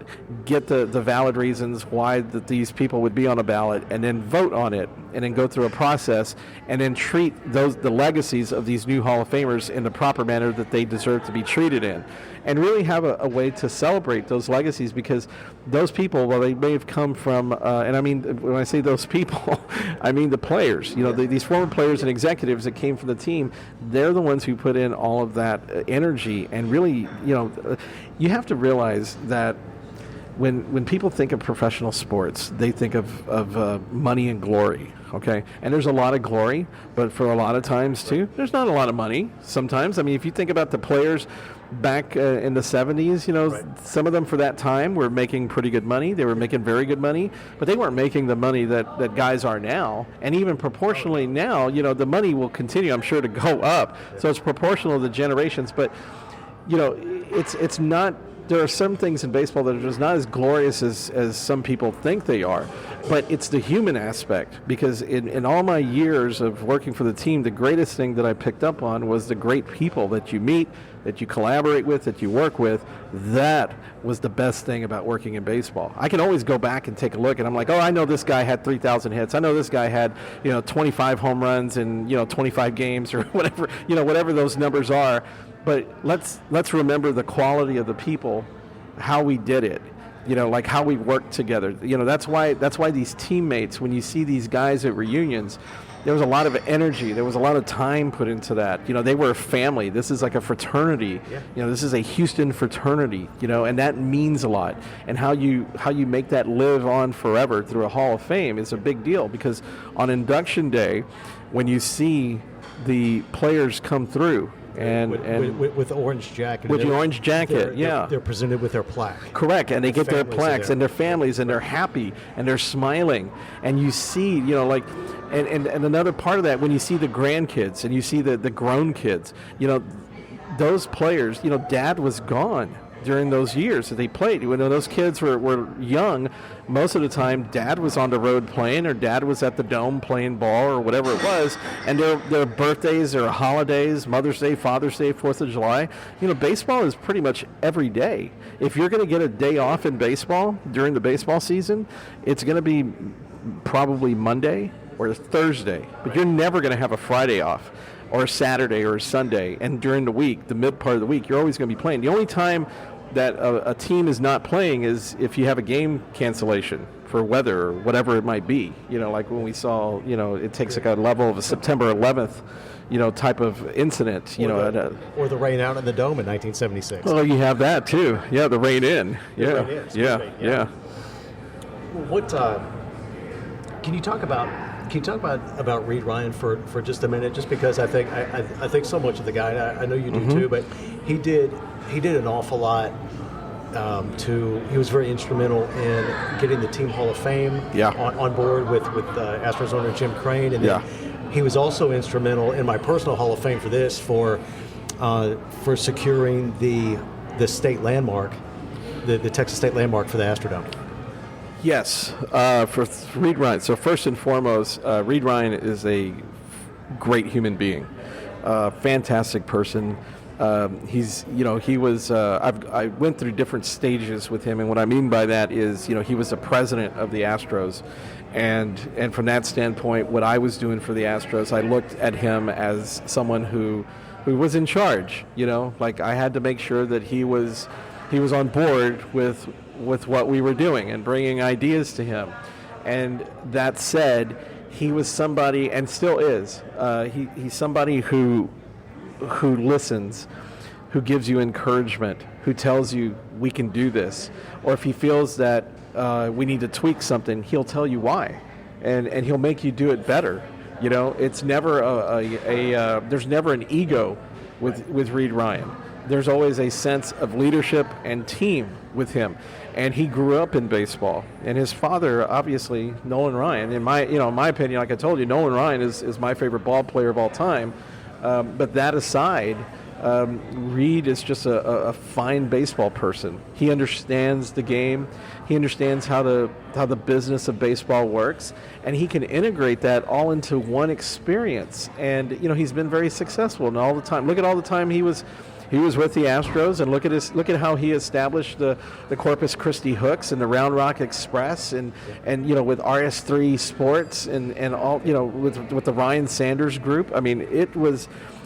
get the valid reasons why these people would be on a ballot, and then vote on it, and then go through a process, and then treat the legacies of these new Hall of Famers in the proper manner that they deserve to be treated in. And really have a way to celebrate those legacies, because those people, well, they may have come from, and I mean, when I say those people, I mean the players. You know, these former players and executives that came from the team, they're the ones who put in all of that energy. And really, you know, you have to realize that when people think of professional sports, they think of money and glory. Okay, and there's a lot of glory, but for a lot of times too, there's not a lot of money. Sometimes, I mean, if you think about the players back in the 70s, you know, Right. some of them for that time were making pretty good money. They were making very good money, but they weren't making the money that guys are now. And even proportionally now, you know, the money will continue, I'm sure, to go up. So it's proportional to the generations. But, you know, it's not. There are some things in baseball that are just not as glorious as some people think they are, but it's the human aspect, because in all my years of working for the team, the greatest thing that I picked up on was the great people that you meet, that you collaborate with, that you work with. That was the best thing about working in baseball. I can always go back and take a look, and I'm like, oh, I know this guy had 3,000 hits. I know this guy had, 25 home runs in, 25 games, or whatever those numbers are. But let's remember the quality of the people, how we did it, like how we worked together. That's why these teammates, when you see these guys at reunions, there was a lot of energy. There was a lot of time put into that. They were a family. This is like a fraternity. Yeah. This is a Houston fraternity, and that means a lot. And how you make that live on forever through a Hall of Fame is a big deal, because on induction day, when you see the players come through, and with the orange jacket. With the orange jacket, they're presented with their plaque. Correct, and they get their families are plaques there. and their families, and they're happy and they're smiling, and you see, and another part of that, when you see the grandkids and you see the grown kids, those players, Dad was gone during those years that they played. When those kids were young, most of the time Dad was on the road playing, or Dad was at the Dome playing ball, or whatever it was. And their birthdays, their holidays, Mother's Day, Father's Day, 4th of July, baseball is pretty much every day. If you're going to get a day off in baseball during the baseball season, it's going to be probably Monday or Thursday, but you're never going to have a Friday off, or a Saturday or a Sunday. And during the week, the mid part of the week, you're always going to be playing. The only time that a team is not playing is if you have a game cancellation for weather or whatever it might be. Like when we saw, it takes like a level of a September 11th, type of incident, or the rain out in the Dome in 1976. Well, you have that too. Yeah, the rain in. Yeah, rain in, yeah. What can you talk about? About Reid Ryan for just a minute, just because I think so much of the guy. I know you do too, but he did an awful lot. He was very instrumental in getting the Team Hall of Fame on board with Astros owner Jim Crane, and then he was also instrumental in my personal Hall of Fame for securing the state landmark, the Texas state landmark for the Astrodome. Yes, for Reid Ryan. So first and foremost, Reid Ryan is a great human being, fantastic person. He was. I went through different stages with him, and what I mean by that is, he was the president of the Astros, and from that standpoint, what I was doing for the Astros, I looked at him as someone who was in charge. Like I had to make sure that he was on board with what we were doing and bringing ideas to him. And that said, he was somebody, and still is, he's somebody who listens, who gives you encouragement, who tells you we can do this. Or if he feels that we need to tweak something, he'll tell you why. And he'll make you do it better. It's never there's never an ego with Reid Ryan. there's always a sense of leadership and team with him. And he grew up in baseball. And his father, obviously, Nolan Ryan, in my opinion, like I told you, Nolan Ryan is my favorite ball player of all time. But that aside, Reed is just a fine baseball person. He understands the game. He understands how the business of baseball works, and he can integrate that all into one experience. And he's been very successful. And all the time, look at all the time he was with the Astros, and look at how he established the Corpus Christi Hooks and the Round Rock Express, and with RS3 Sports and all with the Ryan Sanders group. I mean,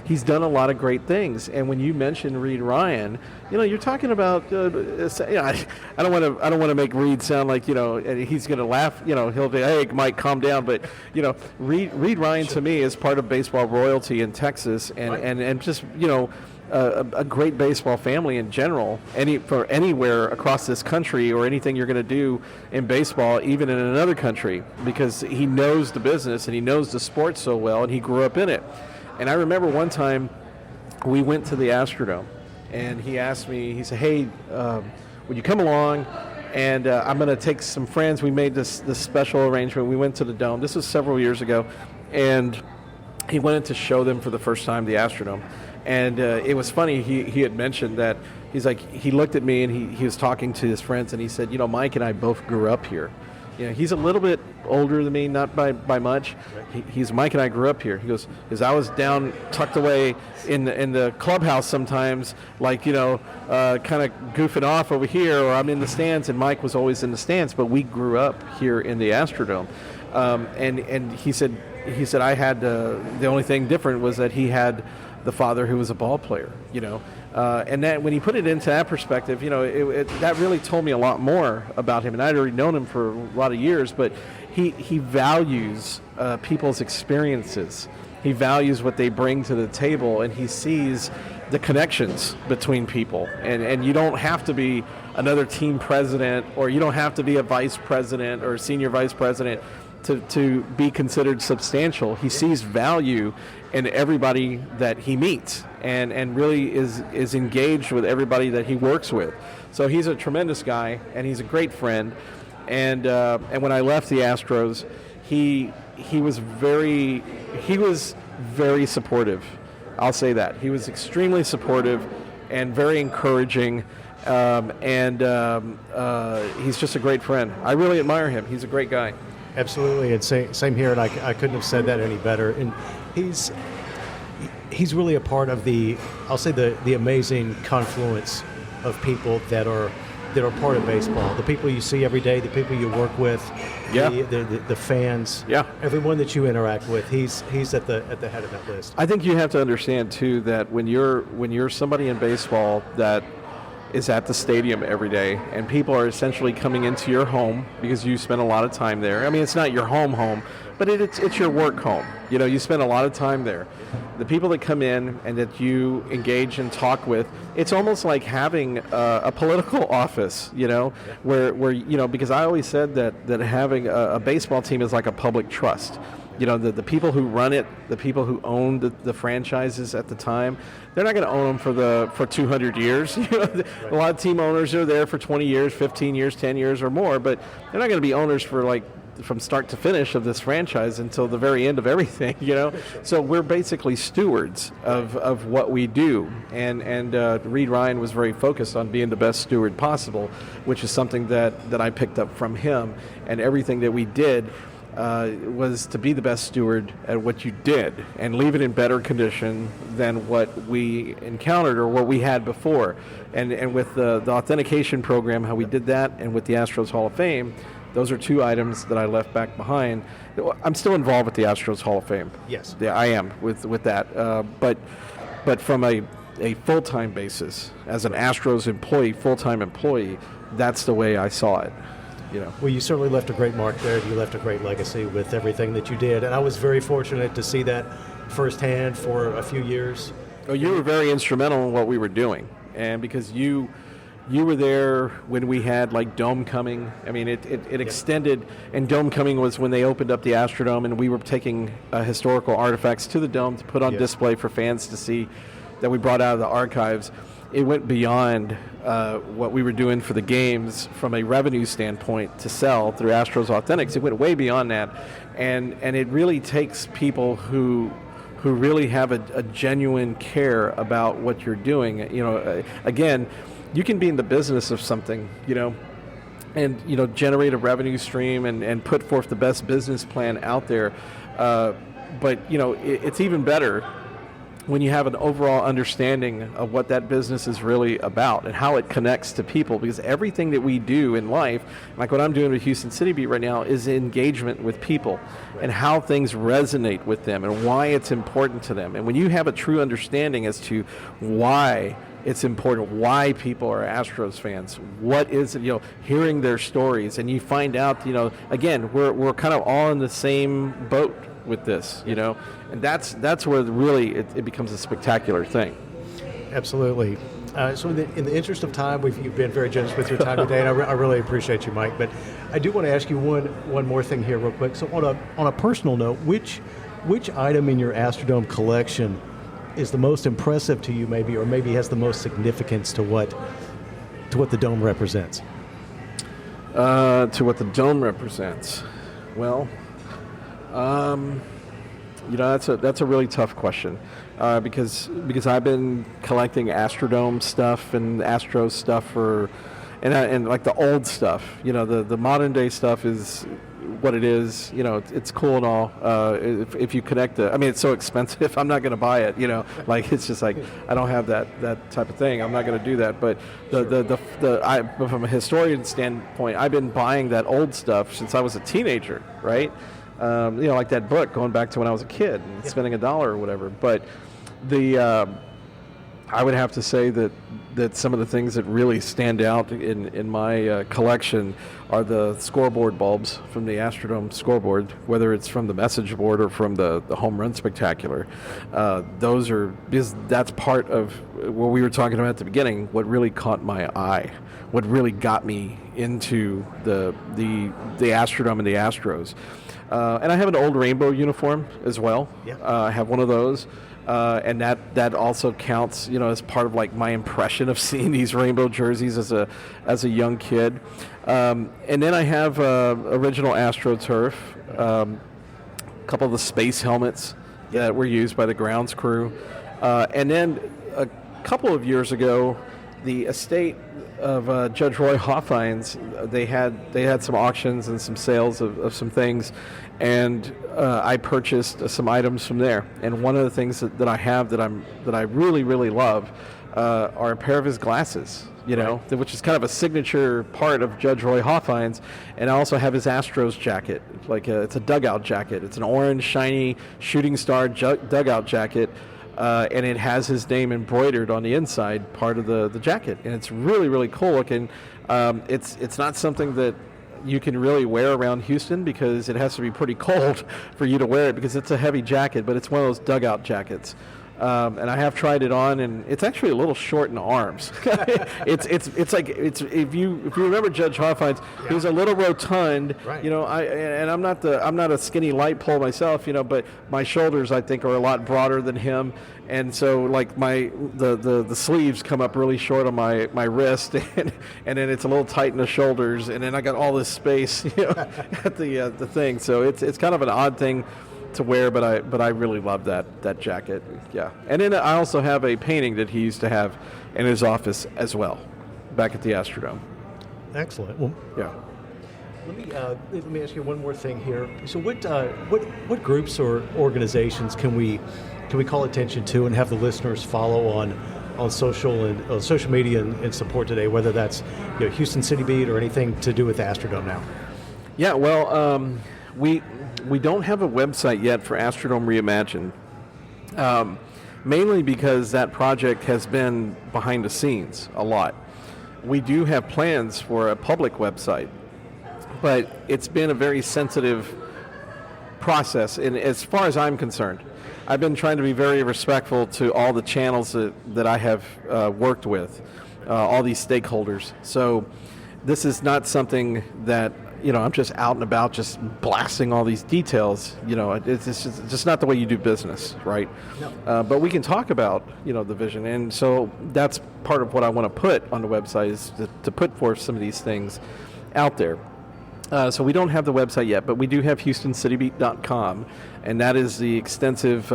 he's done a lot of great things. And when you mention Reed Ryan, you're talking about I don't want to make Reed sound like and he's going to laugh. He'll be, hey, Mike, calm down. But Reed Ryan to me is part of baseball royalty in Texas, and just a great baseball family in general, for anywhere across this country, or anything you're going to do in baseball, even in another country, because he knows the business and he knows the sport so well, and he grew up in it. And I remember one time we went to the Astrodome, and he asked me, he said, hey, would you come along? And I'm going to take some friends. We made this special arrangement. We went to the Dome. This was several years ago. And he wanted to show them for the first time the Astrodome. And it was funny, he had mentioned that, he's like, he looked at me and he was talking to his friends, and he said, Mike and I both grew up here. He's a little bit older than me, not by much. He's Mike and I grew up here. He goes, because I was down, tucked away in the clubhouse sometimes, like, kind of goofing off over here, or I'm in the stands, and Mike was always in the stands, but we grew up here in the Astrodome. And he said I had, the only thing different was that he had the father who was a ball player, and that when he put it into that perspective, that really told me a lot more about him. And I'd already known him for a lot of years, but he values people's experiences. He values what they bring to the table, and he sees the connections between people. And you don't have to be another team president, or you don't have to be a vice president or a senior vice president to be considered substantial. He sees value in everybody that he meets, and really is engaged with everybody that he works with. So he's a tremendous guy, and he's a great friend. And when I left the Astros, he was very supportive. I'll say that. He was extremely supportive and very encouraging. He's just a great friend. I really admire him. He's a great guy. Absolutely, and same here, and I couldn't have said that any better. And he's really a part of the amazing confluence of people that are part of baseball. The people you see every day, the people you work with, the fans, everyone that you interact with. He's at the head of that list. I think you have to understand too that when you're somebody in baseball that is at the stadium every day, and people are essentially coming into your home because you spend a lot of time there. I mean, it's not your home, but it's your work home. You spend a lot of time there. The people that come in and that you engage and talk with, it's almost like having a political office, where because I always said that having a baseball team is like a public trust. The people who run it, the people who own the franchises at the time, they're not going to own them for 200 years. A lot of team owners are there for 20 years, 15 years, 10 years or more, but they're not going to be owners for from start to finish of this franchise until the very end of everything, So we're basically stewards of what we do. And Reed Ryan was very focused on being the best steward possible, which is something that I picked up from him. And everything that we did was to be the best steward at what you did and leave it in better condition than what we encountered or what we had before. And with the authentication program, how we did that, and with the Astros Hall of Fame, those are two items that I left back behind. I'm still involved with the Astros Hall of Fame. Yes. Yeah, I am with that. But from a full-time basis, as an Astros employee, full-time employee, that's the way I saw it. Well, you certainly left a great mark there. You left a great legacy with everything that you did. And I was very fortunate to see that firsthand for a few years. Oh, you were very instrumental in what we were doing. And because you were there when we had Dome Coming. I mean, it extended, and Dome Coming was when they opened up the Astrodome, and we were taking historical artifacts to the Dome to put on display for fans to see that we brought out of the archives. it went beyond what we were doing for the games from a revenue standpoint to sell through Astros Authentics. It went way beyond that, and it really takes people who really have a genuine care about what you're doing. Again, you can be in the business of something, and generate a revenue stream and put forth the best business plan out there. But it's even better when you have an overall understanding of what that business is really about and how it connects to people, because everything that we do in life, like what I'm doing with Houston City Beat right now, is engagement with people and how things resonate with them and why it's important to them. And when you have a true understanding as to why it's important, why people are Astros fans, what is it, hearing their stories, and you find out, again, we're kind of all in the same boat with this, and that's where really it becomes a spectacular thing. Absolutely. So in the interest of time, you've been very generous with your time today, and I really appreciate you, Mike. But I do want to ask you one more thing here real quick. So on a personal note, which item in your Astrodome collection is the most impressive to you, or maybe has the most significance to what the dome represents? To what the dome represents? Well, that's a really tough question, because I've been collecting Astrodome stuff and Astros stuff and like the old stuff. The modern day stuff is what it is. It's cool and all. If you connect it's so expensive. I'm not going to buy it. Like it's just like I don't have that type of thing. I'm not going to do that. But from a historian standpoint, I've been buying that old stuff since I was a teenager, right? Like that book, going back to when I was a kid and spending $1 or whatever. But I would have to say that some of the things that really stand out in my collection are the scoreboard bulbs from the Astrodome scoreboard, whether it's from the message board or from the home run spectacular. Because that's part of what we were talking about at the beginning, what really caught my eye, what really got me into the Astrodome and the Astros. And I have an old rainbow uniform as well. Yeah. I have one of those. And that also counts, as part of like my impression of seeing these rainbow jerseys as a young kid. And then I have original AstroTurf, a couple of the space helmets that were used by the grounds crew, and then a couple of years ago, the estate of Judge Roy Hoffines, they had some auctions and some sales of some things, and I purchased some items from there. And one of the things that I have that I really, really love are a pair of his glasses, right, which is kind of a signature part of Judge Roy Hoffines. And I also have his Astros jacket, it's a dugout jacket. It's an orange, shiny shooting star dugout jacket. And it has his name embroidered on the inside part of the jacket, and it's really, really cool looking. It's not something that you can really wear around Houston because it has to be pretty cold for you to wear it, because it's a heavy jacket, but it's one of those dugout jackets. And I have tried it on, and it's actually a little short in the arms. it's like if you remember Judge Hoffines, he was a little rotund, right. I'm not a skinny light pole myself, but my shoulders I think are a lot broader than him, and so like the sleeves come up really short on my wrist, and then it's a little tight in the shoulders, and then I got all this space at the thing. So it's kind of an odd thing to wear, but I really love that jacket. Yeah. And then I also have a painting that he used to have in his office as well, back at the Astrodome. Excellent. Well, yeah. Let me ask you one more thing here. So what groups or organizations can we call attention to and have the listeners follow on social media and support today, whether that's Houston City Beat or anything to do with Astrodome now? Yeah, well, we don't have a website yet for Astrodome Reimagined, mainly because that project has been behind the scenes a lot. We do have plans for a public website, but it's been a very sensitive process. And as far as I'm concerned, I've been trying to be very respectful to all the channels that I have worked with, all these stakeholders. So this is not something that I'm just out and about, just blasting all these details. It's just not the way you do business, right? No. But we can talk about, the vision. And so that's part of what I want to put on the website is to put forth some of these things out there. So we don't have the website yet, but we do have HoustonCityBeat.com, and that is the extensive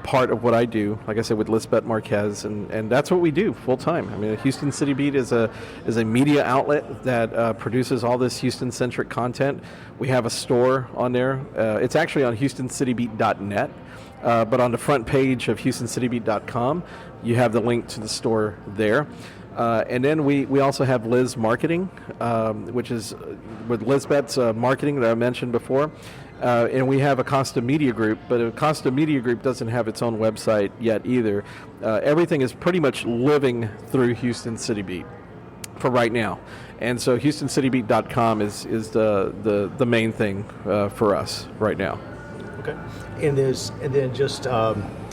part of what I do, like I said, with Lisbeth Marquez, and that's what we do full time. I mean, Houston City Beat is a media outlet that produces all this Houston-centric content. We have a store on there. It's actually on HoustonCityBeat.net, but on the front page of HoustonCityBeat.com, you have the link to the store there. And then we also have Liz Marketing, which is with Lisbeth's marketing that I mentioned before. And we have Acosta Media Group, but Acosta Media Group doesn't have its own website yet either. Everything is pretty much living through Houston City Beat for right now. And so HoustonCityBeat.com is the main thing for us right now. Okay. And then just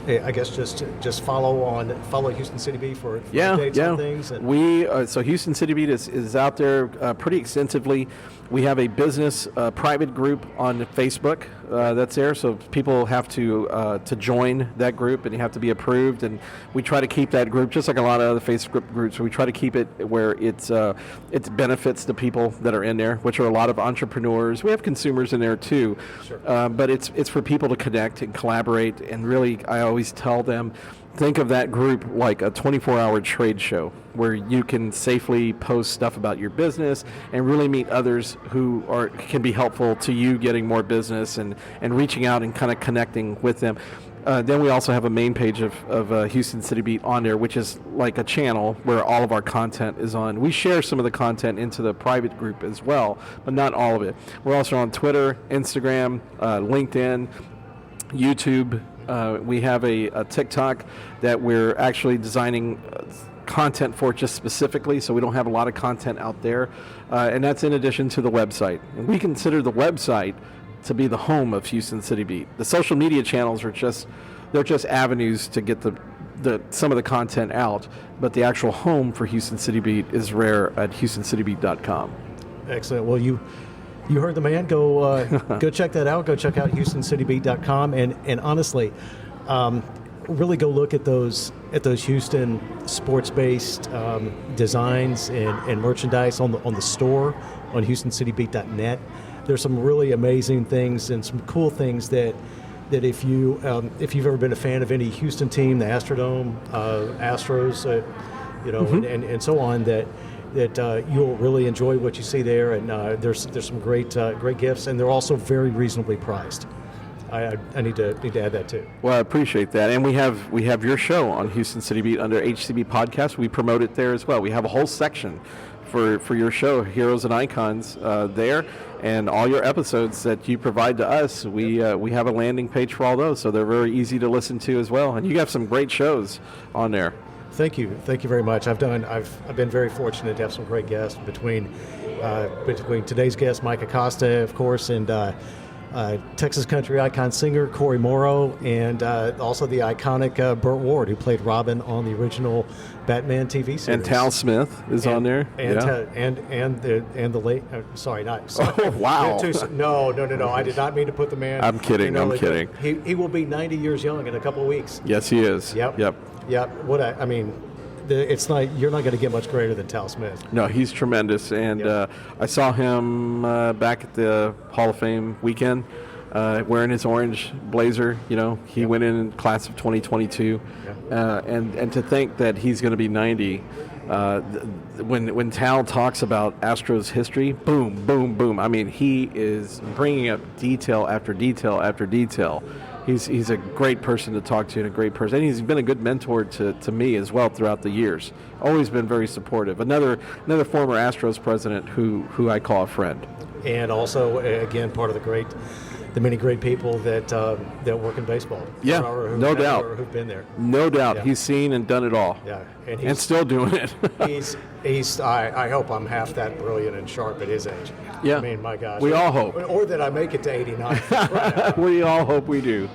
I guess just follow Houston City Beat for updates on things. And We so Houston City Beat is out there pretty extensively. We have a business private group on Facebook that's there, so people have to join that group, and you have to be approved. And we try to keep that group, just like a lot of other Facebook groups. We try to keep it where it benefits the people that are in there, which are a lot of entrepreneurs. We have consumers in there too, sure. But it's for people to connect and collaborate. And really, I always tell them, think of that group like a 24-hour trade show where you can safely post stuff about your business and really meet others who can be helpful to you getting more business and reaching out and kind of connecting with them. Then we also have a main page of Houston City Beat on there, which is like a channel where all of our content is on. We share some of the content into the private group as well, but not all of it. We're also on Twitter, Instagram, LinkedIn, YouTube. We have a TikTok that we're actually designing content for just specifically, so we don't have a lot of content out there. And that's in addition to the website. And we consider the website to be the home of Houston City Beat. The social media channels are just avenues to get some of the content out, but the actual home for Houston City Beat is rare at HoustonCityBeat.com. Excellent. Well, you heard the man. Go check that out. Go check out HoustonCityBeat.com, and honestly, really go look at those Houston sports-based designs and merchandise on the store on HoustonCityBeat.net. There's some really amazing things and some cool things that if you've ever been a fan of any Houston team, the Astrodome, Astros, mm-hmm. and so on, that you'll really enjoy what you see there, and there's some great gifts, and they're also very reasonably priced. I need to add that too. Well, I appreciate that, and we have your show on Houston City Beat under HCB Podcast. We promote it there as well. We have a whole section for your show, Heroes and Icons, there, and all your episodes that you provide to us. We have a landing page for all those, so they're very easy to listen to as well. And you have some great shows on there. Thank you very much. I've been very fortunate to have some great guests between today's guest, Mike Acosta, of course, and Texas country icon singer Corey Morrow, and also the iconic Burt Ward, who played Robin on the original Batman TV series. And Tal Smith is on there. And the late. Sorry, not. Sorry. Oh wow! No! I did not mean to put the man. I'm kidding. I'm kidding. He will be 90 years young in a couple of weeks. Yes, he is. Yep. I mean, it's not. You're not going to get much greater than Tal Smith. No, he's tremendous, and I saw him back at the Hall of Fame weekend, wearing his orange blazer. He went in class of 2022, and to think that he's going to be 90. When Tal talks about Astros history, boom, boom, boom. I mean, he is bringing up detail after detail after detail. He's a great person to talk to, and a great person. And he's been a good mentor to me as well throughout the years. Always been very supportive. Another former Astros president who I call a friend. And also, again, part of the many great people that work in baseball. Yeah, no doubt. Who've been there. No doubt. Yeah. He's seen and done it all. Yeah, and still doing it. I hope I'm half that brilliant and sharp at his age. Yeah. I mean, my gosh. We all hope. Or that I make it to 89. We all hope we do.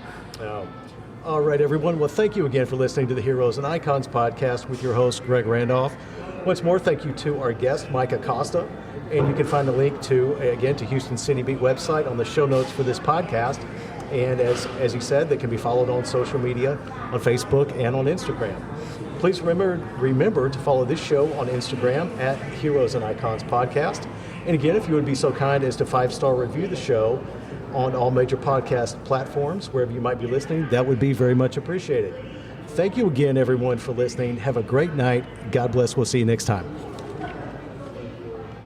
All right, everyone. Well, thank you again for listening to the Heroes and Icons podcast with your host, Greg Randolph. Once more, thank you to our guest, Mike Acosta. And you can find the link to Houston City Beat website on the show notes for this podcast. And as he said, they can be followed on social media, on Facebook and on Instagram. Please remember to follow this show on Instagram at Heroes and Icons Podcast. And again, if you would be so kind as to 5-star review the show on all major podcast platforms, wherever you might be listening, that would be very much appreciated. Thank you again, everyone, for listening. Have a great night. God bless. We'll see you next time.